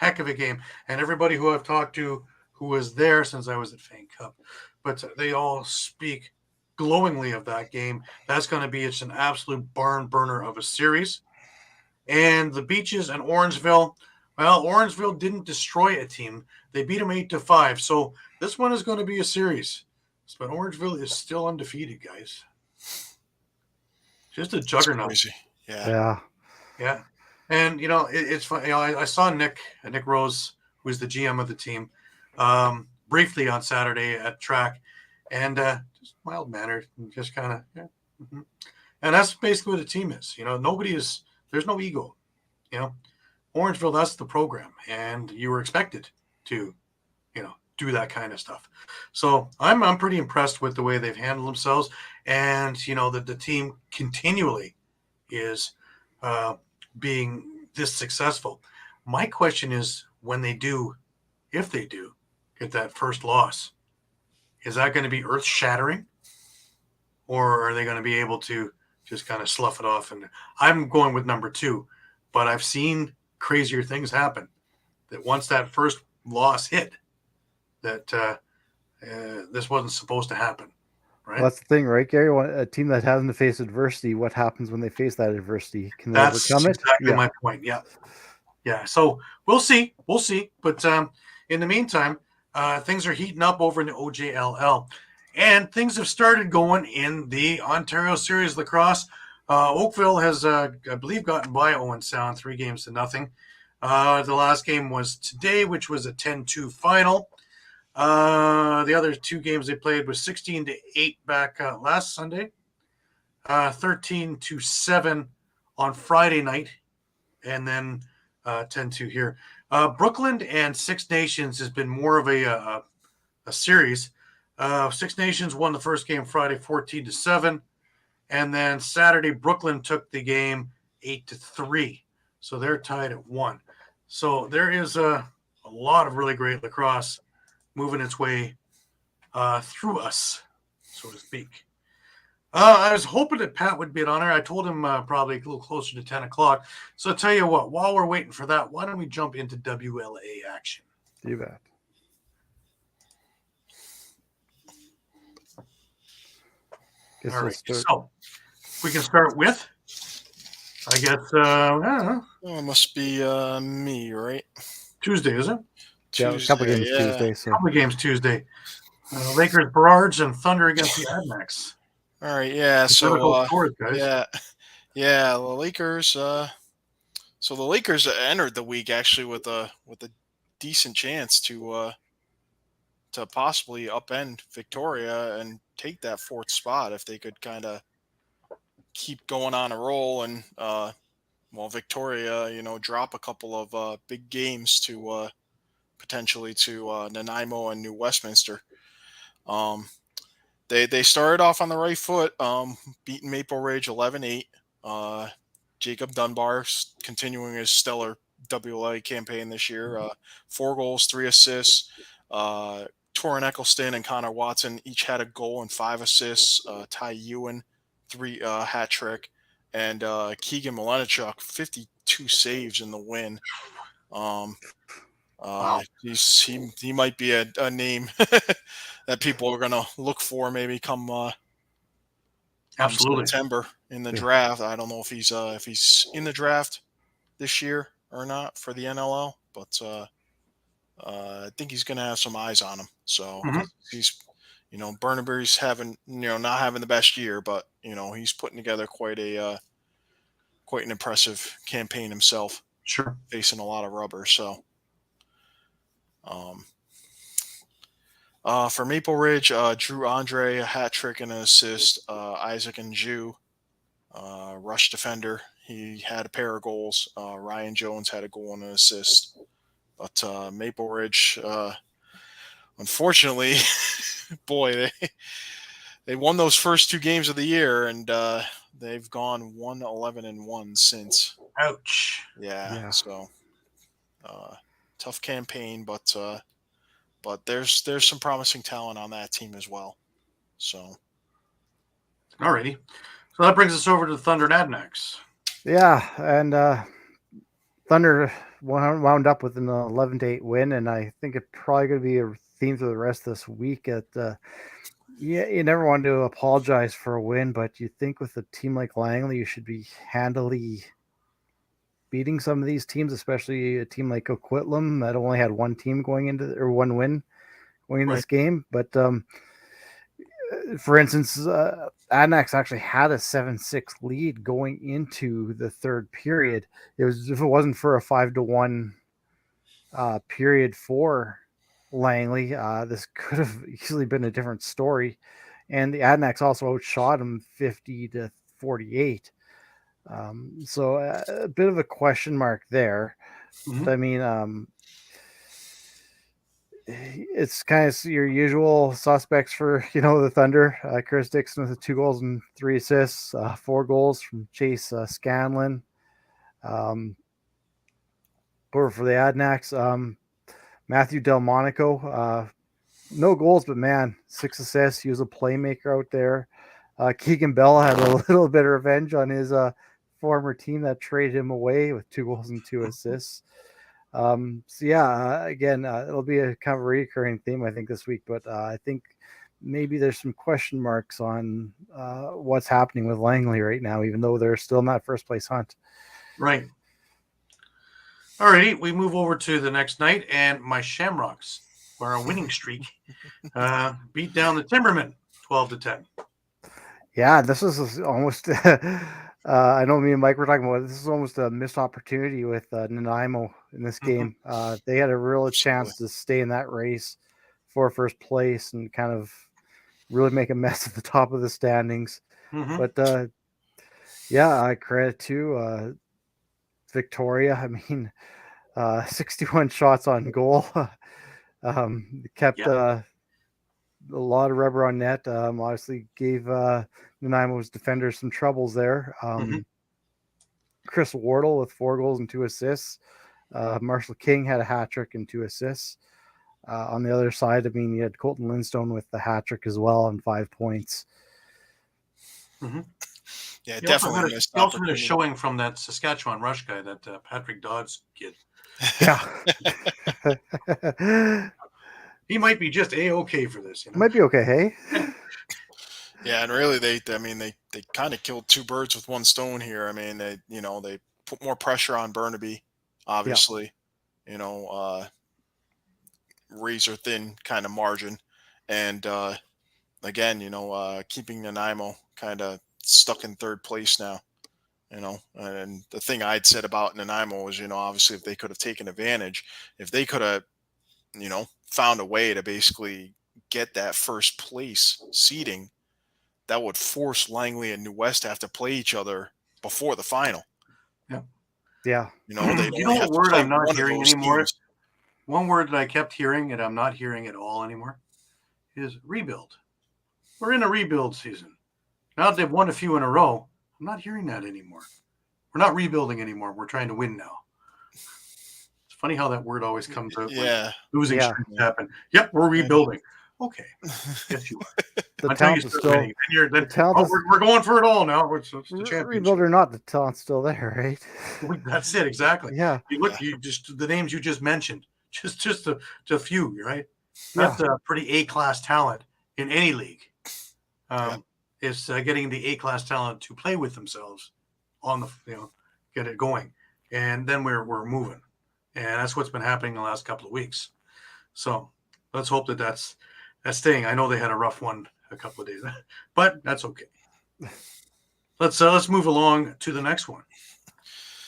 And everybody who I've talked to who was there since I was at Fang Cup, but they all speak glowingly of that game. That's going to be an absolute barn burner of a series. And the Beaches and Orangeville, well, Orangeville didn't destroy a team. They beat them 8-5. So this one is going to be a series. But Orangeville is still undefeated, guys. Just a juggernaut. That's crazy. Yeah. And, it's fun. I saw Nick Rose, who's the GM of the team, briefly on Saturday at track. And just mild-mannered and just kind of, And that's basically what the team is. There's no ego. Orangeville, that's the program. And you were expected to, do that kind of stuff. So I'm pretty impressed with the way they've handled themselves. And, that the team continually is being this successful. My question is, if they do get that first loss, is that going to be earth-shattering? Or are they going to be able to just kind of slough it off? And I'm going with number 2, but I've seen crazier things happen. That once that first loss hit, that this wasn't supposed to happen, right? Well, that's the thing, right, Gary? A team that hasn't faced adversity, what happens when they face that adversity? Can they overcome it? That's exactly my point. Yeah. So we'll see. But in the meantime, things are heating up over in the OJLL. And things have started going in the Ontario Series Lacrosse. Oakville has, I believe, gotten by Owen Sound 3-0. The last game was today, which was a 10-2 final. The other 2 games they played was 16-8 back last Sunday, 13-7 on Friday night, and then 10-2 here. Brooklyn and Six Nations has been more of a series. Six Nations won the first game Friday 14-7, and then Saturday Brooklyn took the game 8-3, so they're tied at 1. So there is a lot of really great lacrosse moving its way through us, so to speak. I was hoping that Pat would be on there. I told him probably a little closer to 10 o'clock. So I'll tell you what, while we're waiting for that, why don't we jump into WLA action? You bet. All right, so we can start with, I guess, I don't know. Oh, it must be me, right? Tuesday, is it? Yeah, a couple games Tuesday. So. Couple games Tuesday. Lakers, Barrards, and Thunder against the Adanacs. All right, yeah. So, the Lakers. So the Lakers entered the week actually with a decent chance to to possibly upend Victoria and take that 4th spot if they could kind of keep going on a roll and Victoria, drop a couple of big games to potentially to Nanaimo and New Westminster. They started off on the right foot, beating Maple Ridge 11-8. Jacob Dunbar continuing his stellar WLA campaign this year. 4 goals, 3 assists. Torrin Eccleston and Connor Watson each had a goal and 5 assists. Ty Ewan, 3 hat trick. And Keegan Milenichuk, 52 saves in the win. Wow. He might be a name that people are going to look for maybe come Absolutely. September in the draft. I don't know if he's in the draft this year or not for the NLL, but I think he's going to have some eyes on him. So he's, Burnaby's not having the best year, but he's putting together quite an impressive campaign himself. Sure. Facing a lot of rubber. So, for Maple Ridge, Drew Andre, a hat trick and an assist. Isaac and Jew, rush defender. He had a pair of goals. Ryan Jones had a goal and an assist. But Maple Ridge, unfortunately, boy, they won those first 2 games of the year, and they've gone 1-11-1 since. Ouch. Yeah. So tough campaign, but there's some promising talent on that team as well. So, alrighty. So that brings us over to the Thunder and Adanacs. Yeah, and Thunder wound up with an 11-8 win, and I think it's probably going to be a theme for the rest of this week. You never want to apologize for a win, but you think with a team like Langley, you should be handily beating some of these teams, especially a team like Coquitlam that only had one win going into this game. But for instance, Adanacs actually had a 7-6 lead going into the 3rd period. If it wasn't for a 5-1 period for Langley, this could have easily been a different story. And the Adanacs also outshot him 50-48. So a bit of a question mark there. But I mean, it's kind of your usual suspects for the Thunder. Chris Dixon with 2 goals and 3 assists, 4 goals from Chase Scanlon. Over for the Adanacs, Matthew Delmonico, no goals, but man, 6 assists. He was a playmaker out there. Keegan Bell had a little bit of revenge on his former team that traded him away with 2 goals and 2 assists. Again, it'll be a kind of a recurring theme, I think, this week, but I think maybe there's some question marks on what's happening with Langley right now, even though they're still in that first place hunt. Right. Alrighty, we move over to the next night, and my Shamrocks, who are a winning streak, beat down the Timbermen 12-10. Yeah, this is almost I know me and Mike were talking about it. This is almost a missed opportunity with Nanaimo in this game. They had a real chance to stay in that race for first place and kind of really make a mess at the top of the standings. But credit to Victoria. I mean, 61 shots on goal. Kept a lot of rubber on net. Obviously gave Nanaimo's defenders some troubles there. Chris Wardle with 4 goals and 2 assists. Marshall King had a hat trick and 2 assists. On the other side, I mean, you had Colton Lindstone with the hat trick as well and 5 points. Yeah, he definitely. Also had a showing from that Saskatchewan Rush guy, that Patrick Dodds kid. Yeah. He might be just A-okay for this. Might be okay, hey? Yeah, and really, they kind of killed 2 birds with 1 stone here. I mean, they put more pressure on Burnaby, obviously. Razor thin kind of margin, and again, keeping Nanaimo kind of stuck in 3rd place now. And the thing I'd said about Nanaimo was, obviously, if they could have taken advantage, if they could have found a way to basically get that first place seeding, that would force Langley and New West to have to play each other before the final. Yeah. Yeah. They'd You only know have what to word play I'm not one of hearing those anymore? teams. One word that I kept hearing and I'm not hearing at all anymore is rebuild. We're in a rebuild season. Now that they've won a few in a row, I'm not hearing that anymore. We're not rebuilding anymore. We're trying to win now. It's funny how that word always comes out when Yeah. losing Yeah. streaks happen. Yep, we're rebuilding. Okay. Yes, you are. The Until you talent is start still winning. Then the talent is we're going for it all now. It's the championship. rebuild or not, the talent's still there, right? That's it, exactly. Yeah. You just the names you just mentioned, just a few, right? Yeah. That's a pretty A-class talent in any league. Yeah. Is getting the A-class talent to play with themselves on the get it going, and then we're moving, and that's what's been happening the last couple of weeks. So let's hope that's staying. I know they had a rough one a couple of days, but that's okay. Let's move along to the next one.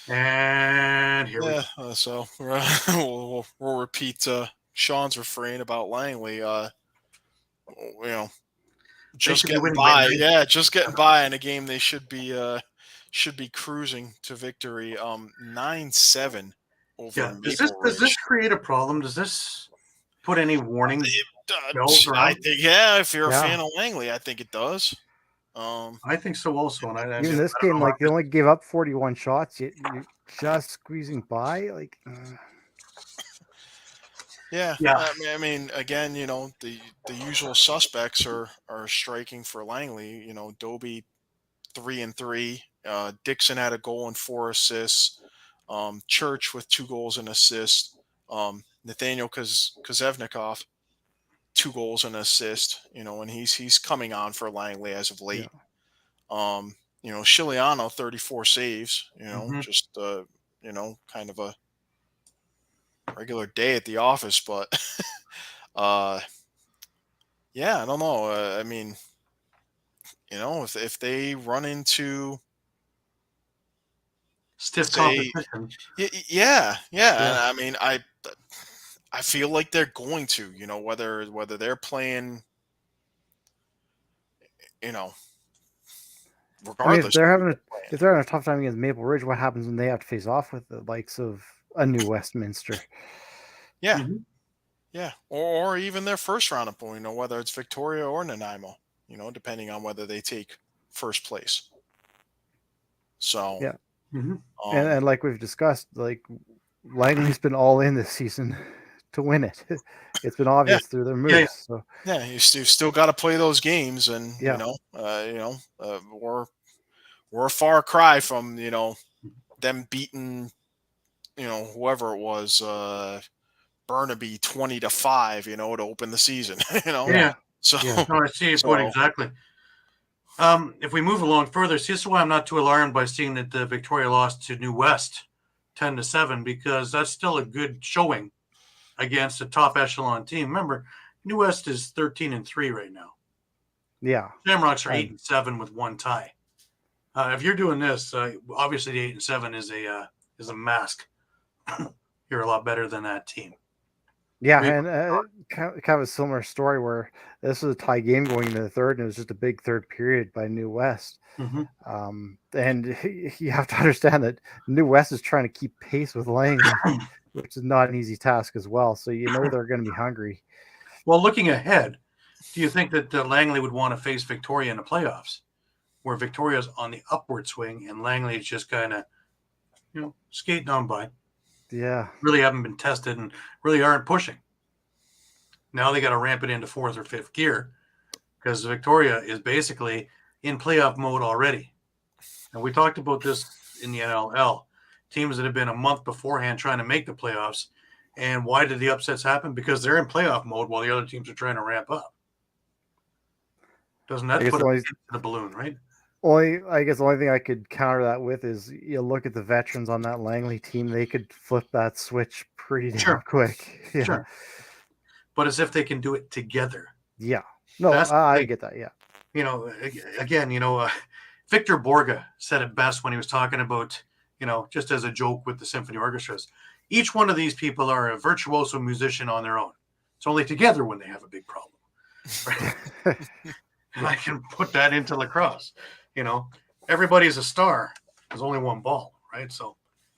And here we go. So we'll repeat Sean's refrain about Langley. Just should be getting winning by by. 9. Yeah, just getting by in a game they should be cruising to victory. 9-7 over Yeah. Maple Does Ridge. this create a problem? Does this put any warning bells I around? think, if you're a Yeah. fan of Langley, I think it does. I think so also. And I Even this I don't game, know, like they only gave up 41 shots. You're just squeezing by. Like, Yeah. Yeah. I mean, again, the usual suspects are striking for Langley. Doby 3-3. Dixon had a goal and 4 assists. Church with 2 goals and assists. Nathaniel Kozevnikov 2 goals and assist. And he's coming on for Langley as of late. Shiliano 34 saves. Just kind of a regular day at the office, but yeah, I don't know. I mean, if they run into Stiff say, competition. yeah. And I mean, I feel like they're going to, whether they're playing, regardless. if they're having a tough time against Maple Ridge, what happens when they have to face off with the likes of a New Westminster? Yeah. Mm-hmm. Yeah. Or even their first round opponent, whether it's Victoria or Nanaimo, depending on whether they take first place. So, Yeah. Mm-hmm. And like we've discussed, like Langley's been all in this season to win it. It's been obvious through their moves. Yeah. So you still got to play those games, and we're a far cry from them beating whoever it was, Burnaby 20-5, to open the season. Yeah. So No, I see your point exactly. If we move along further, see, this is why I'm not too alarmed by seeing that the Victoria lost to New West 10-7, because that's still a good showing against a top echelon team. Remember, New West is 13-3 right now. yeah, Shamrocks are 8-7 with 1 tie. If you're doing this, obviously the 8-7 is a mask. You're a lot better than that team. yeah, and kind of a similar story where this was a tie game going into the third, and it was just a big third period by New West. Mm-hmm. And you have to understand that New West is trying to keep pace with Langley, which is not an easy task as well. So they're going to be hungry. Well, looking ahead, do you think that Langley would want to face Victoria in the playoffs, where Victoria's on the upward swing and Langley is just kind of, skating on by? Yeah. Really haven't been tested and really aren't pushing. Now they got to ramp it into 4th or 5th gear because Victoria is basically in playoff mode already. And we talked about this in the NLL. Teams that have been a month beforehand trying to make the playoffs. And why did the upsets happen? Because they're in playoff mode while the other teams are trying to ramp up. Doesn't that put it in the balloon, right? I guess the only thing I could counter that with is you look at the veterans on that Langley team. They could flip that switch pretty damn quick. Yeah. Sure. But as if they can do it together. Yeah. No, I get that. Yeah. Again, Victor Borga said it best when he was talking about, just as a joke with the symphony orchestras. Each one of these people are a virtuoso musician on their own. It's only together when they have a big problem. Right? And I can put that into lacrosse. Everybody's a star. There's only one ball, right? So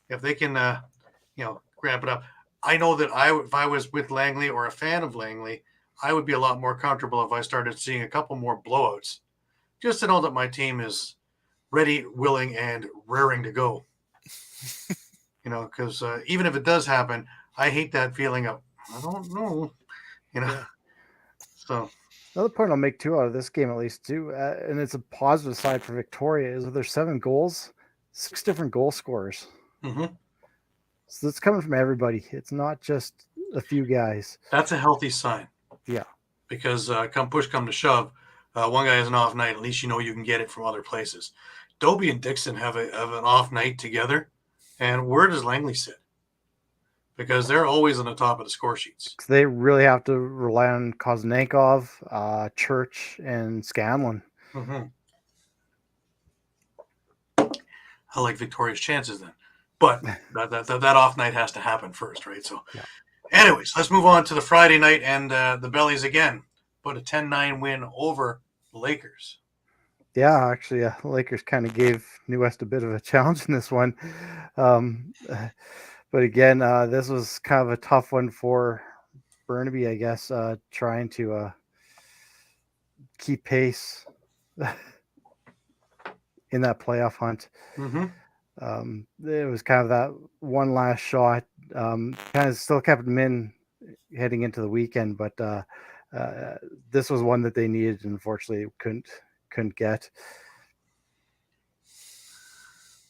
if they can, grab it up. I know that if I was with Langley or a fan of Langley, I would be a lot more comfortable if I started seeing a couple more blowouts, just to know that my team is ready, willing, and raring to go. Because even if it does happen, I hate that feeling of, I don't know, Yeah. So Another point I'll make too out of this game, at least too, and it's a positive side for Victoria, is that there's 7 goals, 6 different goal scorers. mhm. So it's coming from everybody. It's not just a few guys. That's a healthy sign. Yeah. Because come to shove, one guy has an off night. At least you can get it from other places. Dobie and Dixon have an off night together, and where does Langley sit? Because they're always on the top of the score sheets. They really have to rely on Koznankov, Church, and Scanlon. Mm-hmm. I like Victoria's chances then, but that off night has to happen first, right? So, anyways, let's move on to the Friday night and the Bellies again. But a 10-9 win over the Lakers. Yeah, actually, the Lakers kind of gave New West a bit of a challenge in this one. But again, this was kind of a tough one for Burnaby, I guess, trying to keep pace in that playoff hunt. Mm-hmm. It was kind of that one last shot, kind of still kept them in heading into the weekend, but this was one that they needed, and unfortunately couldn't get.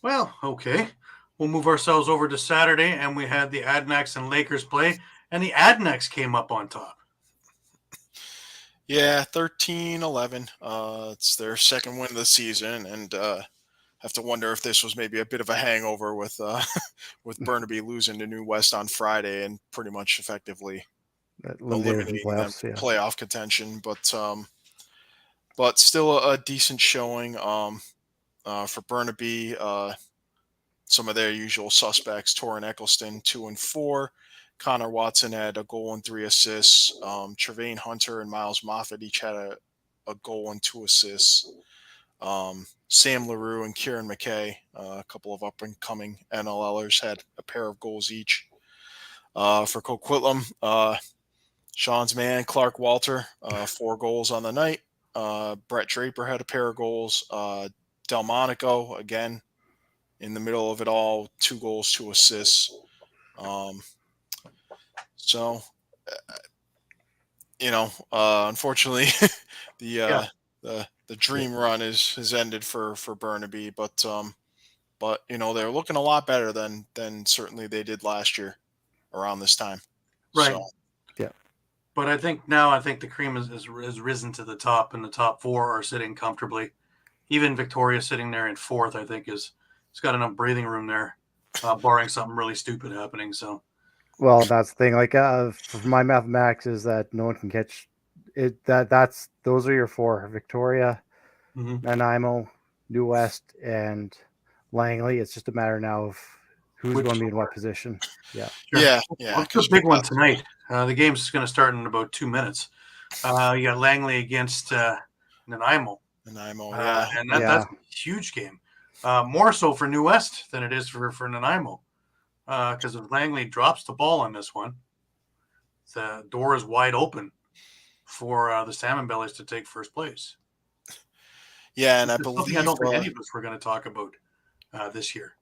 Well, okay. We'll move ourselves over to Saturday, and we had the Adanacs and Lakers play, and the Adanacs came up on top. Yeah, 13-11. It's their second win of the season, and have to wonder if this was maybe a bit of a hangover with with Burnaby losing to New West on Friday and pretty much effectively eliminating them from playoff contention. But still a decent showing for Burnaby. Some of their usual suspects: Torrin Eccleston, 2 and 4. Connor Watson had a goal and 3 assists. Trevane Hunter and Miles Moffitt each had a goal and 2 assists. Sam LaRue and Kieran McKay, a couple of up-and-coming NLLers, had a pair of goals each. For Coquitlam, Sean's man, Clark Walter, 4 goals on the night. Brett Draper had a pair of goals. Delmonico, again, in the middle of it all, 2 goals, 2 assists. Unfortunately, the dream run has ended for Burnaby, but they're looking a lot better than certainly they did last year around this time. Right. So, yeah. But I think the cream has risen to the top, and the top 4 are sitting comfortably. Even Victoria sitting there in 4th, I think, it's got enough breathing room there, barring something really stupid happening. So. Well, that's the thing. Like, for my mathematics is that no one can catch it. Those are your 4: Victoria, Nanaimo, New West, and Langley. It's just a matter now of who's going to be in what position. Yeah. Sure. Yeah. It's a big one tonight. The game's going to start in about 2 minutes. You got Langley against Nanaimo. And that's a huge game. More so for New West than it is for Nanaimo. Because if Langley drops the ball on this one, the door is wide open for the Salmon Bellies to take first place. Yeah, and I believe I don't think any of us were going to talk about this year.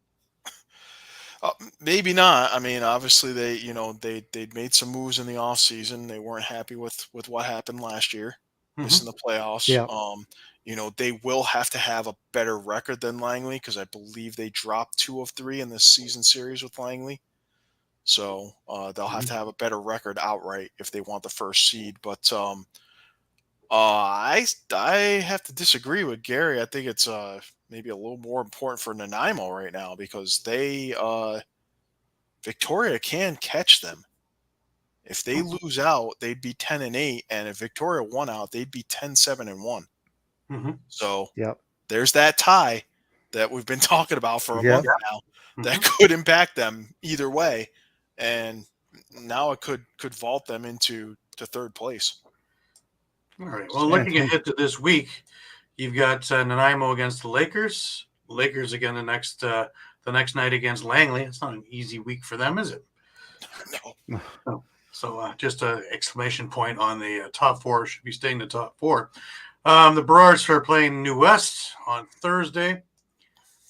Maybe not. I mean, obviously they'd made some moves in the off season. They weren't happy with what happened last year, missing the playoffs. Yeah. They will have to have a better record than Langley, because I believe they dropped 2 of 3 in this season series with Langley. So they'll have to have a better record outright if they want the first seed. But I have to disagree with Gary. I think it's maybe a little more important for Nanaimo right now, because Victoria can catch them. If they lose out, they'd be 10-8, and if Victoria won out, they'd be 10-7-1. So there's that tie that we've been talking about for a month now that could impact them either way, and now it could vault them into to third place. All right. Well, looking ahead to this week, you've got Nanaimo against the Lakers. Lakers again the next night against Langley. It's not an easy week for them, is it? No. No. So just an exclamation point on the top four. Should be staying the top four. The Burrards are playing New West on Thursday,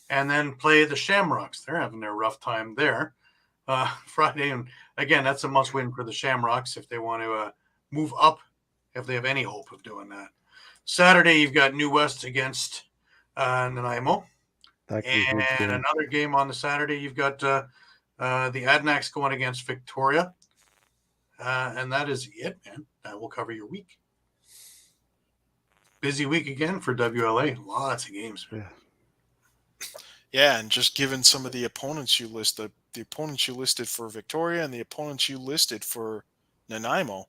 and then play the Shamrocks. They're having their rough time there. Friday, and again, that's a must-win for the Shamrocks if they want to move up, if they have any hope of doing that. Saturday, you've got New West against Nanaimo. And another game on the Saturday, you've got the Adanacs going against Victoria. And that is it, man. That will cover your week. Busy week again for WLA. Lots of games. Yeah, and just given some of the opponents you listed, the opponents you listed for Victoria and the opponents you listed for Nanaimo,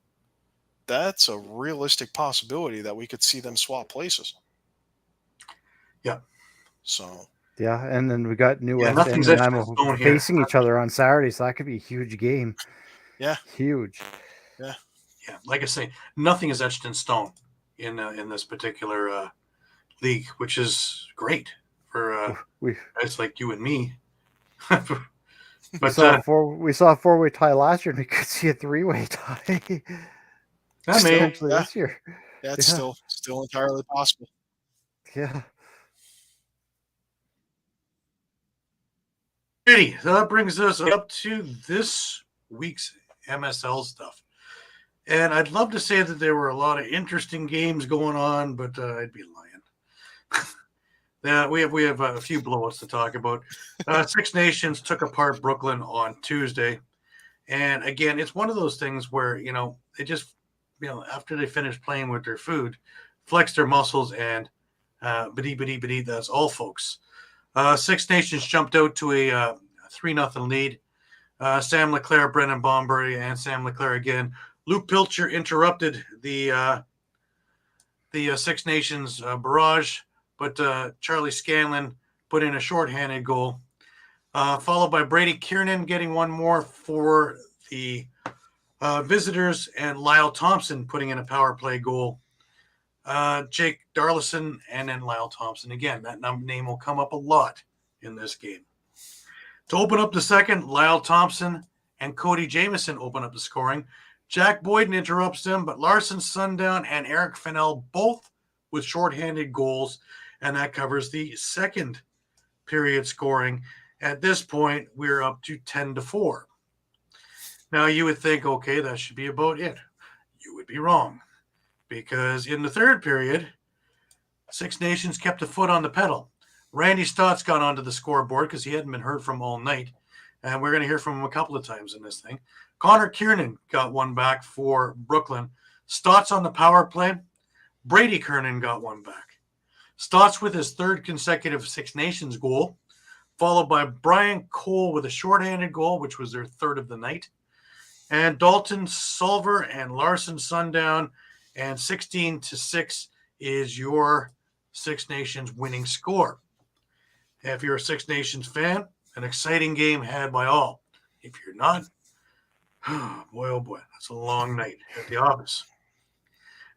that's a realistic possibility that we could see them swap places. Yeah. So. Yeah, and then we got New West and Nanaimo facing each other on Saturday, so that could be a huge game. Yeah. Huge. Yeah. Yeah. Like I say, nothing is etched in stone in this particular league, which is great for guys like you and me. But we saw a four-way tie last year, and we could see a three-way tie. This year. Yeah, it's still entirely possible. Yeah. So that brings us up to this week's MSL stuff. And I'd love to say that there were a lot of interesting games going on, but I'd be lying. We have a few blowouts to talk about. Six Nations took apart Brooklyn on Tuesday. And again, it's one of those things where, they just, after they finish playing with their food, flex their muscles and biddy, that's all, folks. Six Nations jumped out to a 3-0 lead. Sam Leclerc, Brendan Bomberry, and Sam Leclerc again. Luke Pilcher interrupted the Six Nations barrage, but Charlie Scanlon put in a shorthanded goal, followed by Brady Kiernan getting one more for the visitors, and Lyle Thompson putting in a power play goal. Jake Darlison, and then Lyle Thompson. Again, that name will come up a lot in this game. To open up the second, Lyle Thompson and Cody Jamieson open up the scoring. Jack Boyden interrupts them, but Larson Sundown and Eric Fennell both with shorthanded goals, and that covers the second period scoring. At this point, we're up to 10-4. Now, you would think, okay, that should be about it. You would be wrong. Because in the third period, Six Nations kept a foot on the pedal. Randy Stotts got onto the scoreboard because he hadn't been heard from all night. And we're going to hear from him a couple of times in this thing. Connor Kiernan got one back for Brooklyn. Stotts on the power play. Brady Kiernan got one back. Stotts with his third consecutive Six Nations goal, followed by Brian Cole with a shorthanded goal, which was their third of the night. And Dalton Solver and Larson Sundown. And 16-6 is your Six Nations winning score. If you're a Six Nations fan, an exciting game had by all. If you're not, boy, oh boy, that's a long night at the office.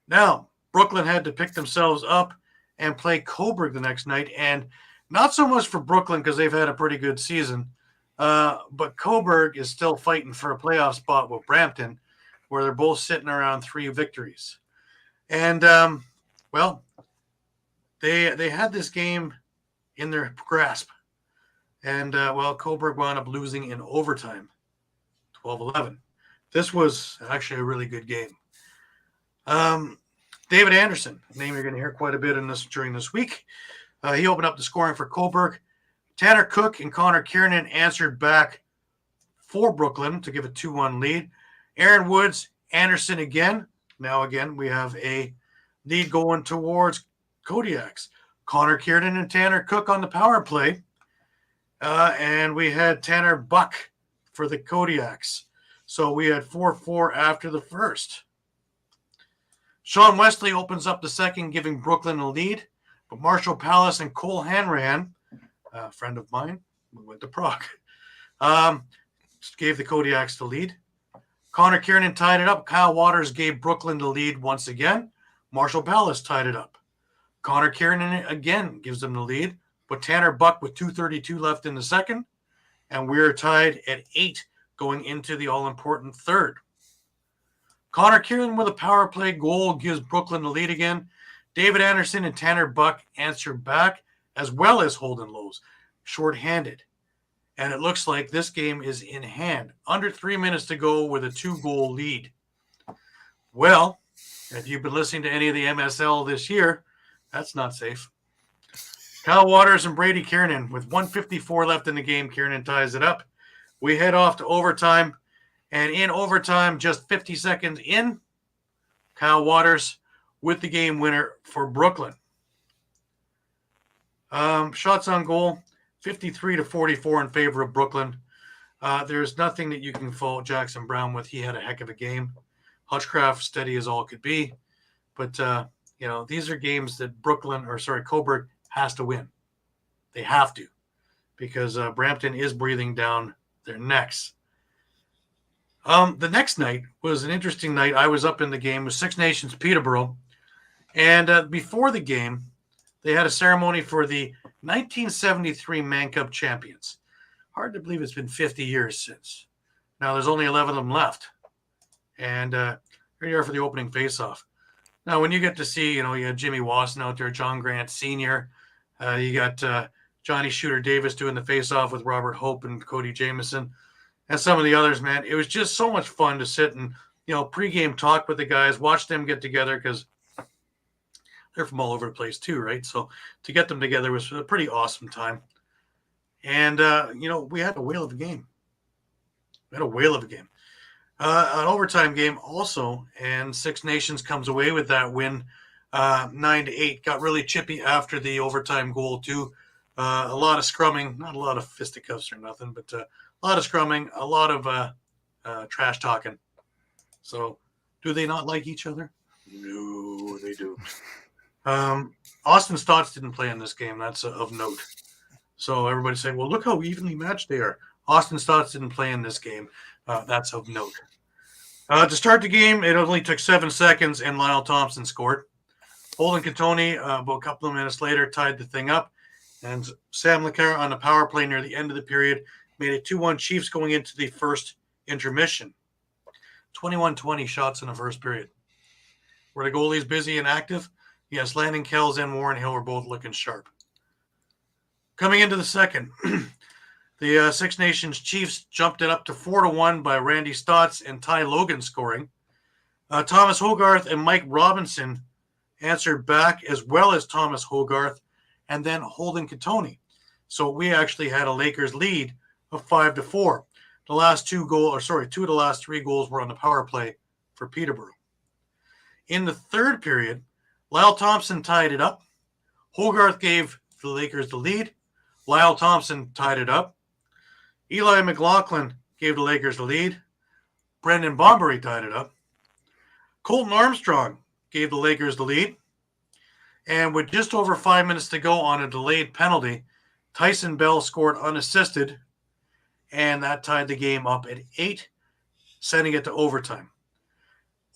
Now, Brooklyn had to pick themselves up and play Coburg the next night. And not so much for Brooklyn because they've had a pretty good season, but Coburg is still fighting for a playoff spot with Brampton, where they're both sitting around 3 victories. And, they had this game in their grasp. And, Coburg wound up losing in overtime, 12-11. This was actually a really good game. David Anderson, a name you're going to hear quite a bit during this week. He opened up the scoring for Coburg. Tanner Cook and Connor Kiernan answered back for Brooklyn to give a 2-1 lead. Aaron Woods, Anderson again. Now, again, we have a lead going towards Kodiaks. Connor Kiernan and Tanner Cook on the power play. And we had Tanner Buck for the Kodiaks. So we had 4-4 after the first. Sean Wesley opens up the second, giving Brooklyn a lead. But Marshall Palace and Cole Hanrahan, a friend of mine, we went to Prague, gave the Kodiaks the lead. Connor Kiernan tied it up. Kyle Waters gave Brooklyn the lead once again. Marshall Ballas tied it up. Connor Kiernan again gives them the lead, but Tanner Buck with 2:32 left in the second, and we're tied at 8 going into the all-important third. Connor Kiernan with a power play goal gives Brooklyn the lead again. David Anderson and Tanner Buck answer back, as well as Holden Lowe's, shorthanded. And it looks like this game is in hand. Under 3 minutes to go with a 2-goal lead. Well, if you've been listening to any of the MSL this year, that's not safe. Kyle Waters and Brady Kiernan with 1:54 left in the game. Kiernan ties it up. We head off to overtime. And in overtime, just 50 seconds in, Kyle Waters with the game winner for Brooklyn. Shots on goal, 53-44 in favor of Brooklyn. There's nothing that you can fault Jackson Brown with. He had a heck of a game. Hutchcraft steady as all could be. But, these are games that Coburg has to win. They have to, because Brampton is breathing down their necks. The next night was an interesting night. I was up in the game with Six Nations Peterborough. And before the game, they had a ceremony for the 1973 Man Cup champions. Hard to believe it's been 50 years since. Now there's only 11 of them left. And here you are for the opening face-off. Now, when you get to see, you had Jimmy Wasson out there, John Grant Sr., you got Johnny Shooter Davis doing the face-off with Robert Hope and Cody Jameson, and some of the others, man, it was just so much fun to sit and, pregame talk with the guys, watch them get together, because they're from all over the place too, right? So to get them together was a pretty awesome time. And, we had a whale of a game. An overtime game also, and Six Nations comes away with that win, 9-8. Got really chippy after the overtime goal too. A lot of scrumming, not a lot of fisticuffs or nothing, but a lot of scrumming, a lot of trash talking. So, do they not like each other? No, they do. Austin Stotts didn't play in this game. That's of note. So everybody's saying, well, look how evenly matched they are. Austin Stotts didn't play in this game. That's of note. To start the game, it only took 7 seconds, and Lyle Thompson scored. Holden Catoni, about a couple of minutes later, tied the thing up. And Sam LeClaire on the power play near the end of the period made it 2-1 Chiefs going into the first intermission. 21-20 shots in the first period. Were the goalies busy and active? Yes, Landon Kells and Warren Hill were both looking sharp. Coming into the second, the Six Nations Chiefs jumped it up to 4-1 by Randy Stotts and Ty Logan scoring. Thomas Hogarth and Mike Robinson answered back, as well as Thomas Hogarth and then Holden Catoni. So we actually had a Lakers lead of 5-4. Two of the last 3 goals were on the power play for Peterborough. In the third period, Lyle Thompson tied it up. Hogarth gave the Lakers the lead. Lyle Thompson tied it up. Eli McLaughlin gave the Lakers the lead. Brendan Bombery tied it up. Colton Armstrong gave the Lakers the lead. And with just over 5 minutes to go on a delayed penalty, Tyson Bell scored unassisted, and that tied the game up at 8, sending it to overtime.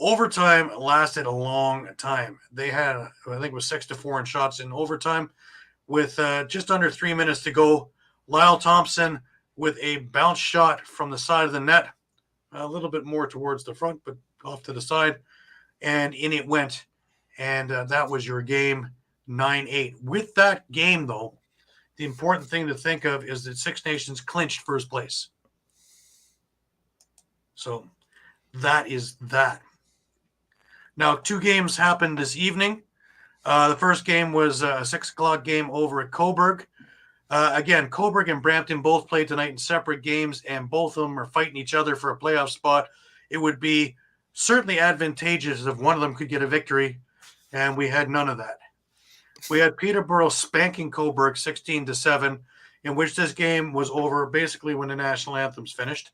Overtime lasted a long time. They had, I think it was 6-4 in shots in overtime. With just under 3 minutes to go, Lyle Thompson with a bounce shot from the side of the net, a little bit more towards the front, but off to the side, and in it went. And that was your game, 9-8. With that game, though, the important thing to think of is that Six Nations clinched first place. So that is that. Now, 2 games happened this evening. The first game was a 6 o'clock game over at Coburg. Again, Coburg and Brampton both played tonight in separate games, and both of them are fighting each other for a playoff spot. It would be certainly advantageous if one of them could get a victory, and we had none of that. We had Peterborough spanking Coburg 16-7, in which this game was over basically when the national anthems finished.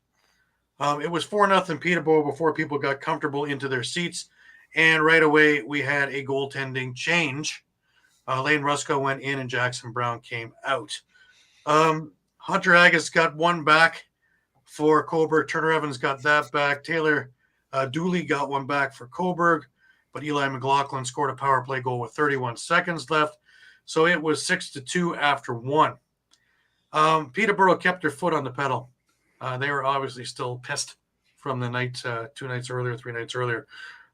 It was 4-0 Peterborough before people got comfortable into their seats. And right away, we had a goaltending change. Lane Rusko went in and Jackson Brown came out. Hunter Agus got one back for Coburg. Turner Evans got that back. Taylor Dooley got one back for Coburg, but Eli McLaughlin scored a power play goal with 31 seconds left. So it was 6-2 after one. Peterborough kept their foot on the pedal. They were obviously still pissed from the night, 3 nights earlier.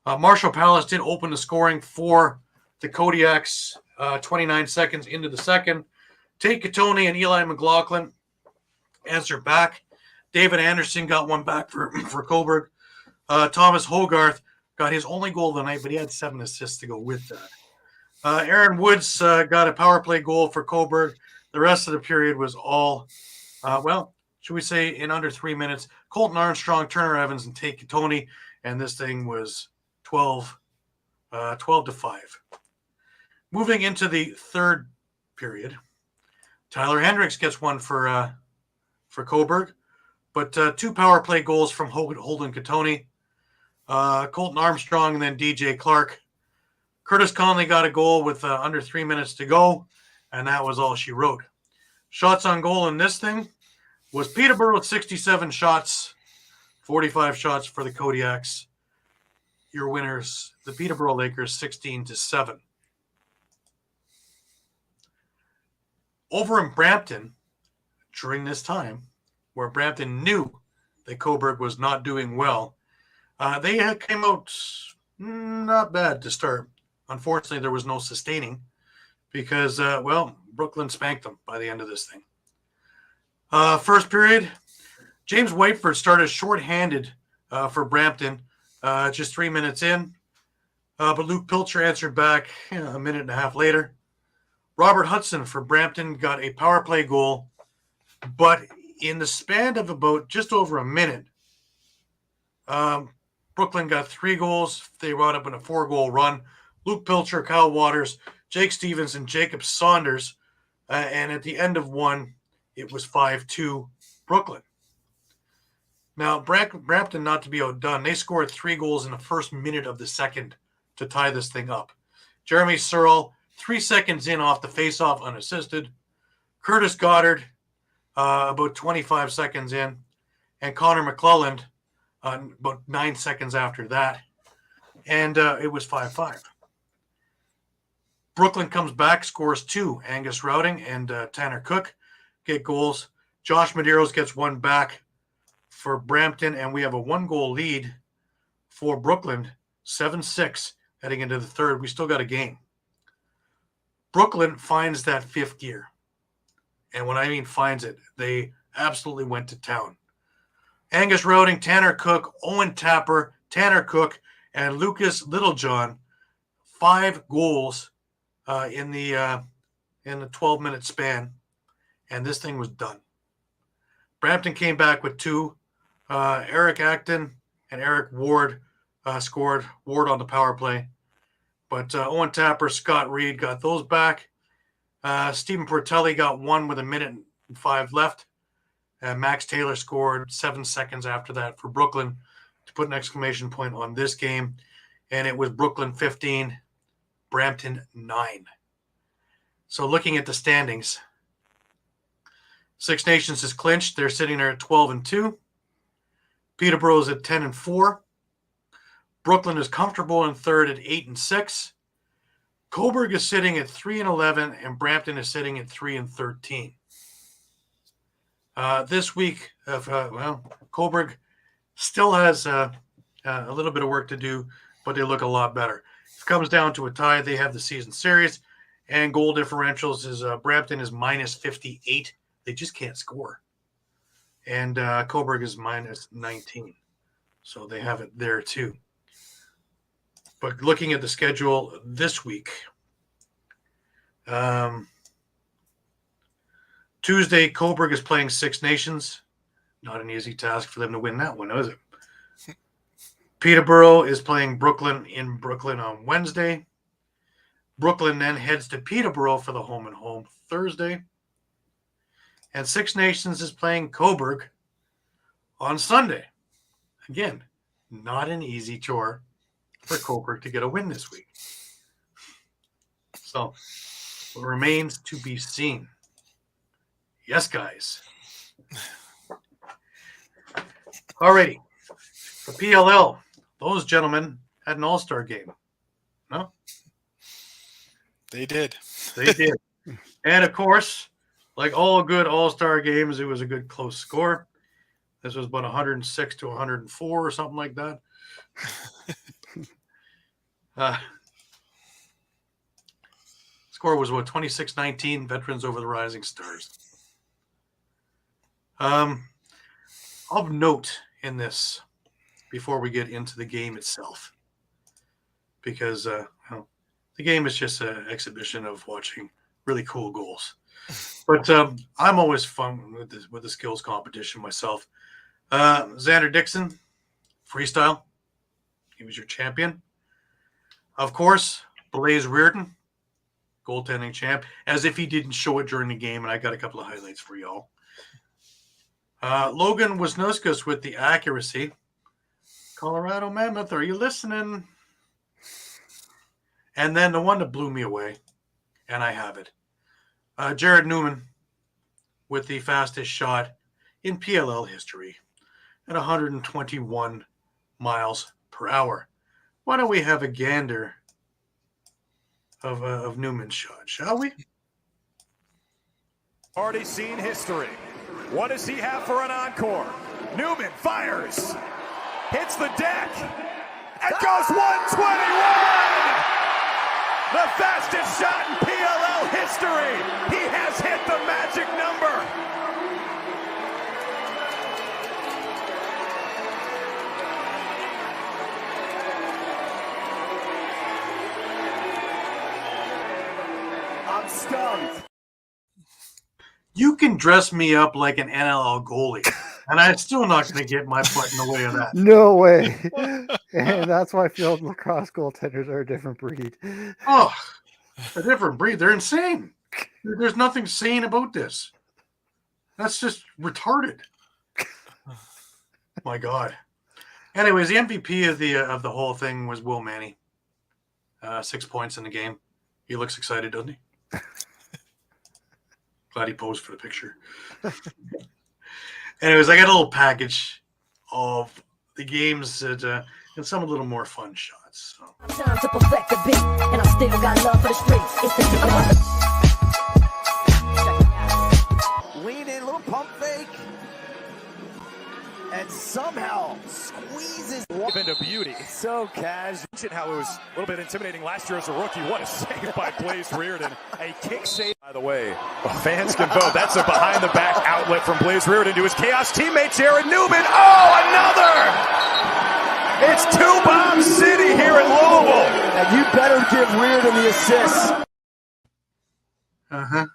Marshall Palace did open the scoring for the Kodiaks 29 seconds into the second. Tate Katoni and Eli McLaughlin answered back. David Anderson got one back for Coburg. Thomas Hogarth got his only goal of the night, but he had 7 assists to go with that. Aaron Woods got a power play goal for Coburg. The rest of the period was all, should we say in under 3 minutes, Colton Armstrong, Turner Evans, and Tate Katoni, and this thing was 12-5. Moving into the third period, Tyler Hendricks gets one for Coburg, but 2 power play goals from Holden Katoni, Colton Armstrong, and then DJ Clark. Curtis Conley got a goal with under 3 minutes to go, and that was all she wrote. Shots on goal in this thing was Peterborough with 67 shots, 45 shots for the Kodiaks. Your winners, the Peterborough Lakers, 16-7. Over in Brampton, during this time, where Brampton knew that Coburg was not doing well, they came out not bad to start. Unfortunately, there was no sustaining because, Brooklyn spanked them by the end of this thing. First period, James Whiteford started shorthanded for Brampton just 3 minutes in, but Luke Pilcher answered back a minute and a half later. Robert Hudson for Brampton got a power play goal, but in the span of about just over a minute, Brooklyn got 3 goals. They wound up in a 4-goal run. Luke Pilcher, Kyle Waters, Jake Stevens, and Jacob Saunders. And at the end of one, it was 5-2 Brooklyn. Now, Brampton, not to be outdone, they scored 3 goals in the first minute of the second to tie this thing up. Jeremy Searle, 3 seconds in off the faceoff unassisted. Curtis Goddard, about 25 seconds in. And Connor McClelland, about 9 seconds after that. And it was 5-5. Brooklyn comes back, scores 2. Angus Routing and Tanner Cook get goals. Josh Medeiros gets one back for Brampton, and we have a 1-goal lead for Brooklyn, 7-6 heading into the third. We still got a game. Brooklyn finds that 5th gear. And when I mean finds it, they absolutely went to town. Angus Routing, Tanner Cook, Owen Tapper, Tanner Cook, and Lucas Littlejohn, 5 goals in the 12-minute span, and this thing was done. Brampton came back with 2. Eric Acton and Eric Ward scored. Ward on the power play. But Owen Tapper, Scott Reed got those back. Stephen Portelli got 1 with 1 minute and 5 left. Max Taylor scored 7 seconds after that for Brooklyn to put an exclamation point on this game. And it was Brooklyn 15, Brampton 9. So looking at the standings, Six Nations is clinched. They're sitting there at 12-2. Peterborough is at 10-4. Brooklyn is comfortable in third at 8-6. Coburg is sitting at 3-11, and Brampton is sitting at 3-13. This week, Coburg still has a little bit of work to do, but they look a lot better. If it comes down to a tie, they have the season series, and goal differentials is Brampton is -58. They just can't score. And Coburg is -19. So they have it there too. But looking at the schedule this week, Tuesday, Coburg is playing Six Nations. Not an easy task for them to win that one, is it? Peterborough is playing Brooklyn in Brooklyn on Wednesday. Brooklyn then heads to Peterborough for the home-and-home Thursday. And Six Nations is playing Coburg on Sunday. Again, not an easy chore for Coburg to get a win this week. So, it remains to be seen. Yes, guys. Alrighty. The PLL. Those gentlemen had an all-star game. No? They did. They did. And, of course, like all good all-star games, it was a good close score. This was about 106 to 104 or something like that. Score was, 26-19, Veterans over the Rising Stars. Of note in this, before we get into the game itself, because the game is just an exhibition of watching really cool goals. But I'm always fun with the skills competition myself. Xander Dixon, freestyle. He was your champion. Of course, Blaze Reardon, goaltending champ, as if he didn't show it during the game, and I got a couple of highlights for y'all. Logan Wisniewski with the accuracy. Colorado Mammoth, are you listening? And then the one that blew me away, and I have it. Jared Newman with the fastest shot in PLL history at 121 miles per hour. Why don't we have a gander of Newman's shot, shall we? Already seen history. What does he have for an encore? Newman fires, hits the deck, and goes 121! The fastest shot in PLL history. He has hit the magic number. I'm stunned. You can dress me up like an NLL goalie, and I'm still not going to get my foot in the way of that. No way. And that's why field lacrosse goaltenders are a different breed. Oh, a different breed. They're insane. There's nothing sane about this. That's just retarded. My God. Anyways, the MVP of the whole thing was Will Manny. 6 points in the game. He looks excited, doesn't he? Glad he posed for the picture. Anyways, I got a little package of the games that and some a little more fun shots. So. Time to perfect the beat, and I still got love for the streets. It's the Lean in, little pump fake, and somehow squeezes into beauty. So casual. Mentioned how it was a little bit intimidating last year as a rookie. What a save by Blaze Reardon. A kick save. By the way, fans can vote. That's a behind-the-back outlet from Blaze Reardon to his Chaos teammate, Jared Newman. Oh, another! It's two-bomb city here in Louisville. And you better give Reardon the assist. Uh-huh.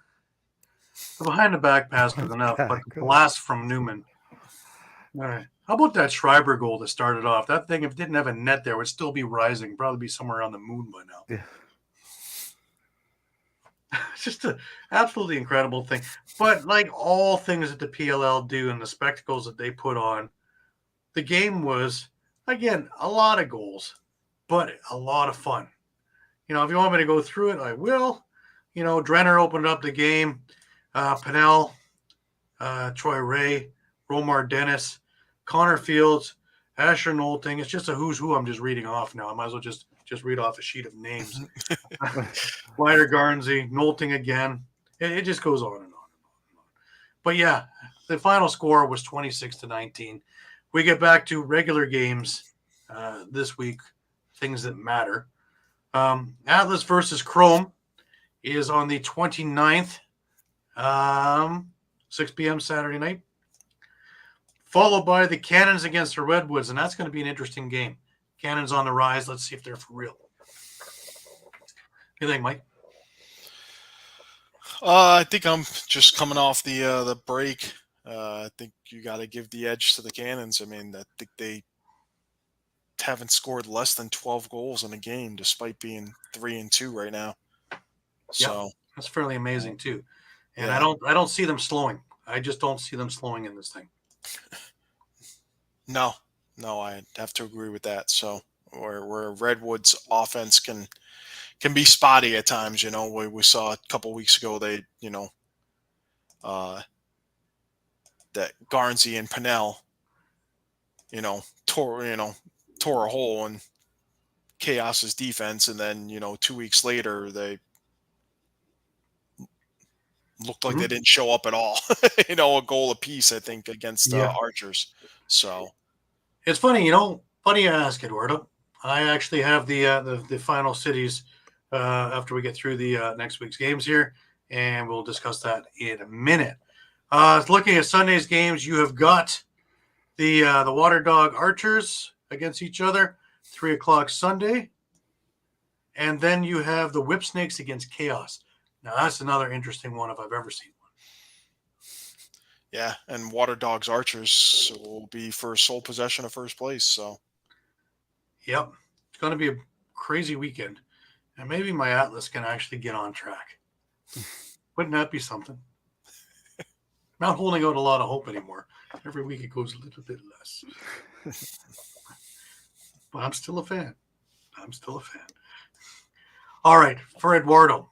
The behind the back pass was enough, but the blast from Newman. All right. How about that Schreiber goal that started off? That thing, if it didn't have a net there, would still be rising. Probably be somewhere on the moon by now. Yeah. It's just an absolutely incredible thing. But like all things that the PLL do and the spectacles that they put on, the game was, again, a lot of goals, but a lot of fun. You know, if you want me to go through it, I will. You know, Drenner opened up the game. Pennell, Troy Ray, Romar Dennis, Connor Fields, Asher Nolting. It's just a who's who I'm just reading off now. I might as well just read off a sheet of names. Wider Garnsey, Nolting again. It just goes on and on and on and on. But yeah, the final score was 26-19. We get back to regular games this week, things that matter. Atlas versus Chrome is on the 29th, 6 p.m. Saturday night, followed by the Cannons against the Redwoods, and that's going to be an interesting game. Cannons on the rise. Let's see if they're for real. What do you think, Mike? I think I'm just coming off the break. I think you got to give the edge to the Cannons. I mean, I think they haven't scored less than 12 goals in a game, despite being 3-2 right now. So that's fairly amazing too. And yeah. I don't see them slowing. I just don't see them slowing in this thing. No, I have to agree with that. So where Redwood's offense can be spotty at times, you know, we saw a couple weeks ago they, you know, that Garnsey and Pennell tore a hole in Chaos's defense, and then 2 weeks later they looked like they didn't show up at all. A goal apiece, I think, against Archers. So it's funny, funny you ask, Eduardo. I actually have the final cities after we get through the next week's games here, and we'll discuss that in a minute. Looking at Sunday's games, you have got the Water Dog Archers against each other, 3:00 Sunday, and then you have the Whip Snakes against Chaos. Now that's another interesting one if I've ever seen one. Yeah, and Water Dogs Archers will be for sole possession of first place. So, yep, it's going to be a crazy weekend, and maybe my Atlas can actually get on track. Wouldn't that be something? Not holding out a lot of hope anymore. Every week it goes a little bit less. But I'm still a fan. All right, for Eduardo.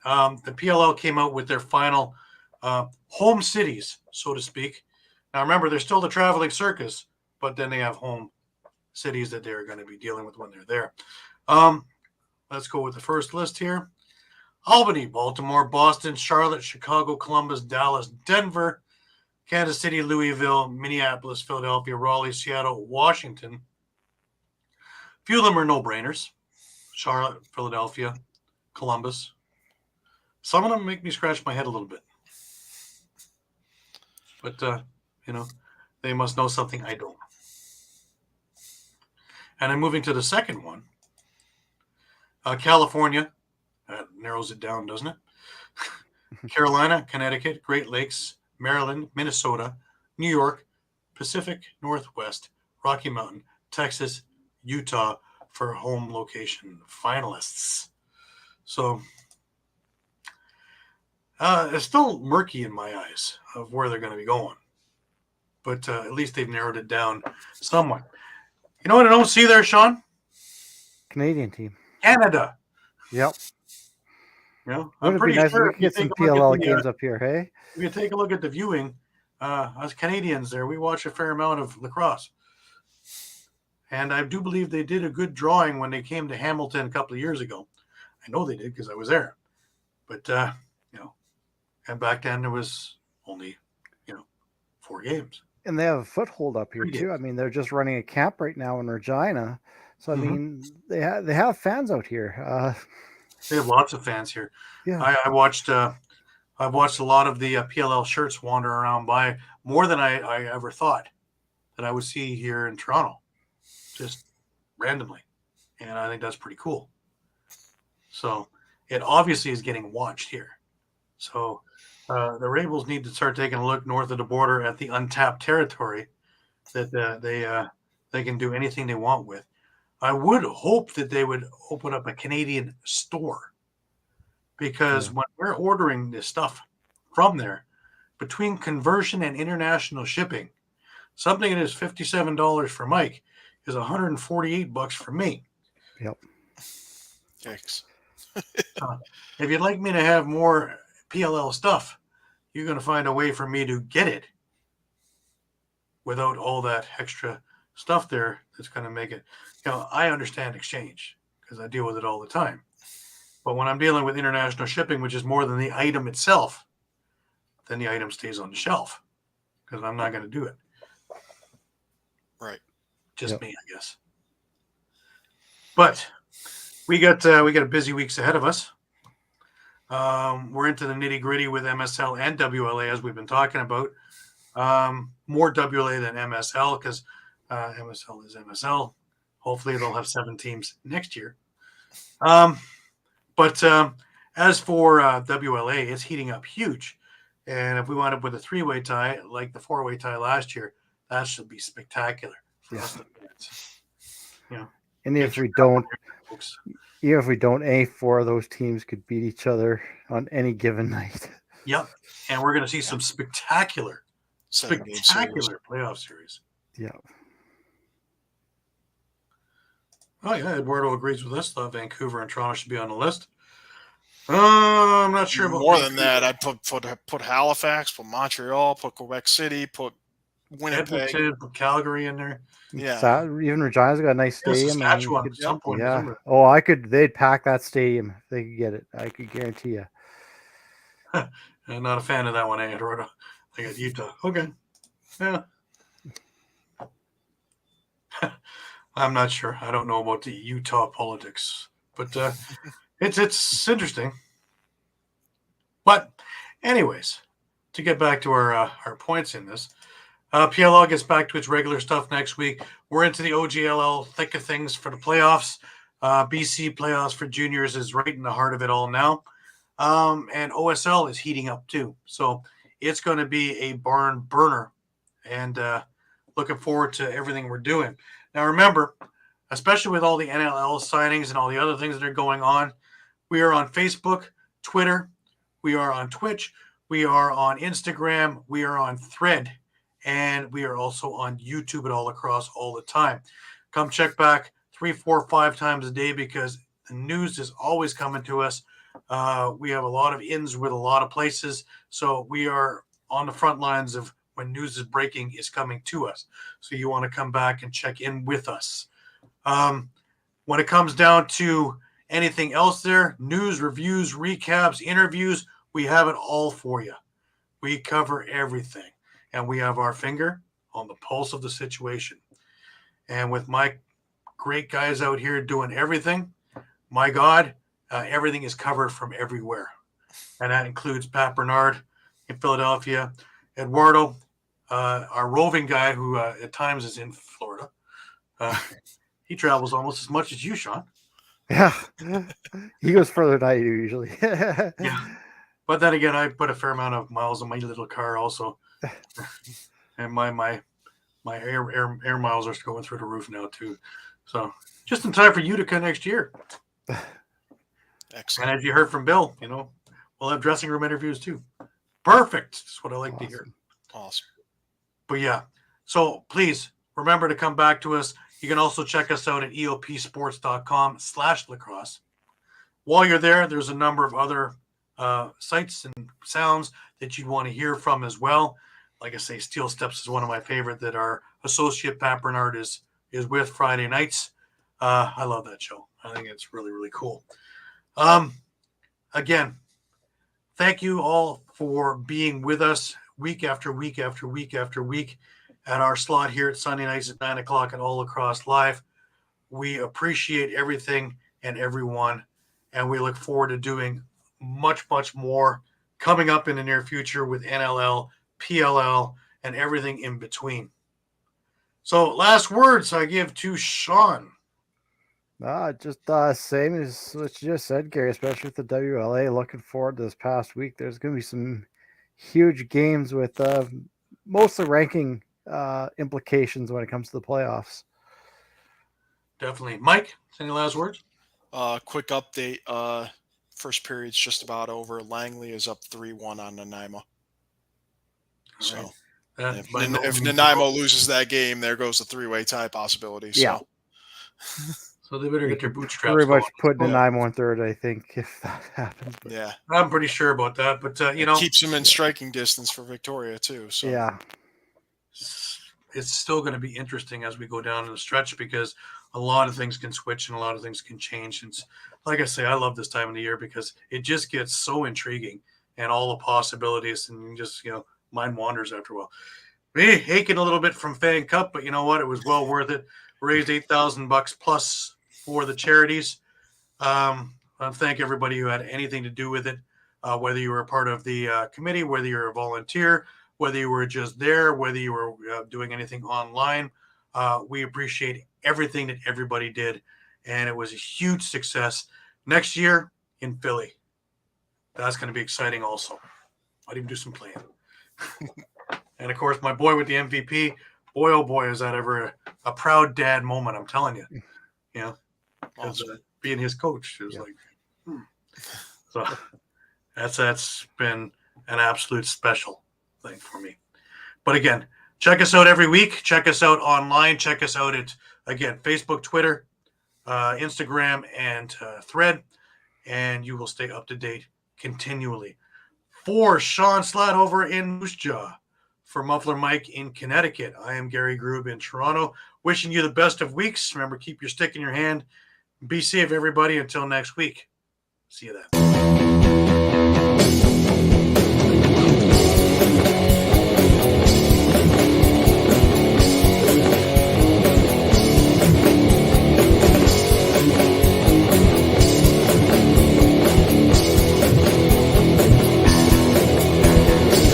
The PLL came out with their final home cities, so to speak. Now, remember, they're still the traveling circus, but then they have home cities that they're going to be dealing with when they're there. Let's go with the first list here. Albany, Baltimore, Boston, Charlotte, Chicago, Columbus, Dallas, Denver, Kansas City, Louisville, Minneapolis, Philadelphia, Raleigh, Seattle, Washington. A few of them are no-brainers. Charlotte, Philadelphia, Columbus. Some of them make me scratch my head a little bit. But, they must know something I don't. And I'm moving to the second one. California. That narrows it down, doesn't it? Carolina, Connecticut, Great Lakes, Maryland, Minnesota, New York, Pacific Northwest, Rocky Mountain, Texas, Utah for home location finalists. So it's still murky in my eyes of where they're going to be going. But at least they've narrowed it down somewhat. You know what I don't see there, Shawn? Canadian team. Canada. Yep. I'm pretty nice sure if we could get some PLL games up here, hey? If you take a look at the viewing, us Canadians there, we watch a fair amount of lacrosse. And I do believe they did a good drawing when they came to Hamilton a couple of years ago. I know they did because I was there. But, and back then there was only, 4 games. And they have a foothold up here, 3 too. games. I mean, they're just running a camp right now in Regina. So, I mean, they have fans out here. They have lots of fans here. Yeah. I watched I've watched a lot of the PLL shirts wander around by more than I ever thought that I would see here in Toronto, just randomly. And I think that's pretty cool. So it obviously is getting watched here. So the Rebels need to start taking a look north of the border at the untapped territory that they can do anything they want with. I would hope that they would open up a Canadian store, because when we're ordering this stuff from there, between conversion and international shipping, something that is $57 for Mike is $148 for me. Yep. Yikes. If you'd like me to have more PLL stuff, you're going to find a way for me to get it without all that extra stuff there that's going to make it. I understand exchange because I deal with it all the time. But when I'm dealing with international shipping, which is more than the item itself, then the item stays on the shelf because I'm not going to do it. Right. Just me, I guess. But we got a busy weeks ahead of us. We're into the nitty gritty with MSL and WLA, as we've been talking about. More WLA than MSL because MSL is MSL. Hopefully they'll have 7 teams next year. But as for WLA, it's heating up huge. And if we wind up with a 3-way tie, like the 4-way tie last year, that should be spectacular for us. And if we don't, even if we don't, any 4 of those teams could beat each other on any given night. Yep. And we're going to see some spectacular Series. playoff series. Yeah. Oh, yeah. Eduardo agrees with us. Thought Vancouver and Toronto should be on the list. I'm not sure about more than that. I'd put Halifax, put Montreal, put Quebec City, put Winnipeg. Edmonton, Calgary in there. Yeah. Even Regina's got a nice Yeah, stadium. Saskatchewan could- at some point. yeah. Isn't it? Oh, they'd pack that stadium if they could get it. I could guarantee you. I'm not a fan of that one, Eduardo. I got Utah. Okay. Yeah. I'm not sure. I don't know about the Utah politics, but it's interesting. But anyways, to get back to our points in this, PLL gets back to its regular stuff next week. We're into the OGLL thick of things for the playoffs. BC playoffs for juniors is right in the heart of it all now. And OSL is heating up too. So it's going to be a barn burner, and looking forward to everything we're doing. Now, remember, especially with all the NLL signings and all the other things that are going on, we are on Facebook, Twitter, we are on Twitch, we are on Instagram, we are on Thread, and we are also on YouTube at All Across all the time. Come check back 3, 4, 5 times a day because the news is always coming to us. We have a lot of ins with a lot of places, so we are on the front lines of when news is breaking is coming to us. So you want to come back and check in with us. When it comes down to anything else there, news, reviews, recaps, interviews, we have it all for you. We cover everything, and we have our finger on the pulse of the situation. And with my great guys out here doing everything, my God, everything is covered from everywhere. And that includes Pat Bernard in Philadelphia, Eduardo, our roving guy who at times is in Florida. He travels almost as much as you, Shawn. Yeah. He goes further than I do usually. Yeah. But then again, I put a fair amount of miles on my little car also. And my air miles are going through the roof now too. So just in time for Utica next year. Excellent. And as you heard from Bill, we'll have dressing room interviews too. Perfect. That's what I like to hear. Awesome. But yeah, so please remember to come back to us. You can also check us out at eopsports.com/lacrosse. While you're there, there's a number of other sights and sounds that you'd want to hear from as well. Like I say, Steel Steps is one of my favorite that our associate Pat Bernard is with Friday nights. I love that show. I think it's really, really cool. Again, thank you all for being with us week after week after week after week at our slot here at Sunday nights at 9 o'clock and All Across Live. We appreciate everything and everyone, and we look forward to doing much, much more coming up in the near future with NLL, PLL, and everything in between. So last words I give to Shawn. Just same as what you just said, Gary, especially with the WLA. Looking forward to this past week. There's going to be some huge games with most of the ranking implications when it comes to the playoffs. Definitely. Mike, any last words? Quick update. First period's just about over. Langley is up 3-1 on Nanaimo. So Right. if Nanaimo loses that game, there goes the 3-way tie possibility. So. Yeah. So they better get their bootstraps Pretty much going. putting Nanaimo on third, I think, if that happens. But Yeah. I'm pretty sure about that. But, it keeps them in striking distance for Victoria, too. So yeah. It's still going to be interesting as we go down the stretch because a lot of things can switch and a lot of things can change. And like I say, I love this time of the year because it just gets so intriguing and all the possibilities, and you just, mind wanders after a while. Me aching a little bit from Fan Cup, but you know what? It was well worth it. Raised $8,000 plus for the charities. I thank everybody who had anything to do with it, whether you were a part of the committee, whether you're a volunteer, whether you were just there, whether you were doing anything online. We appreciate everything that everybody did, and it was a huge success. Next year in Philly, that's going to be exciting also. Might even do some playing. And, of course, my boy with the MVP, boy, oh boy, is that ever a proud dad moment, I'm telling you. Because being his coach, it was So that's been an absolute special thing for me. But again, check us out every week. Check us out online. Check us out at, again, Facebook, Twitter, Instagram, and Thread. And you will stay up to date continually. For Shawn Slaght over in Moose Jaw, For Muffler Mike in Connecticut, I am Gary Groob in Toronto. Wishing you the best of weeks. Remember, keep your stick in your hand. Be safe, everybody. Until next week. See you then.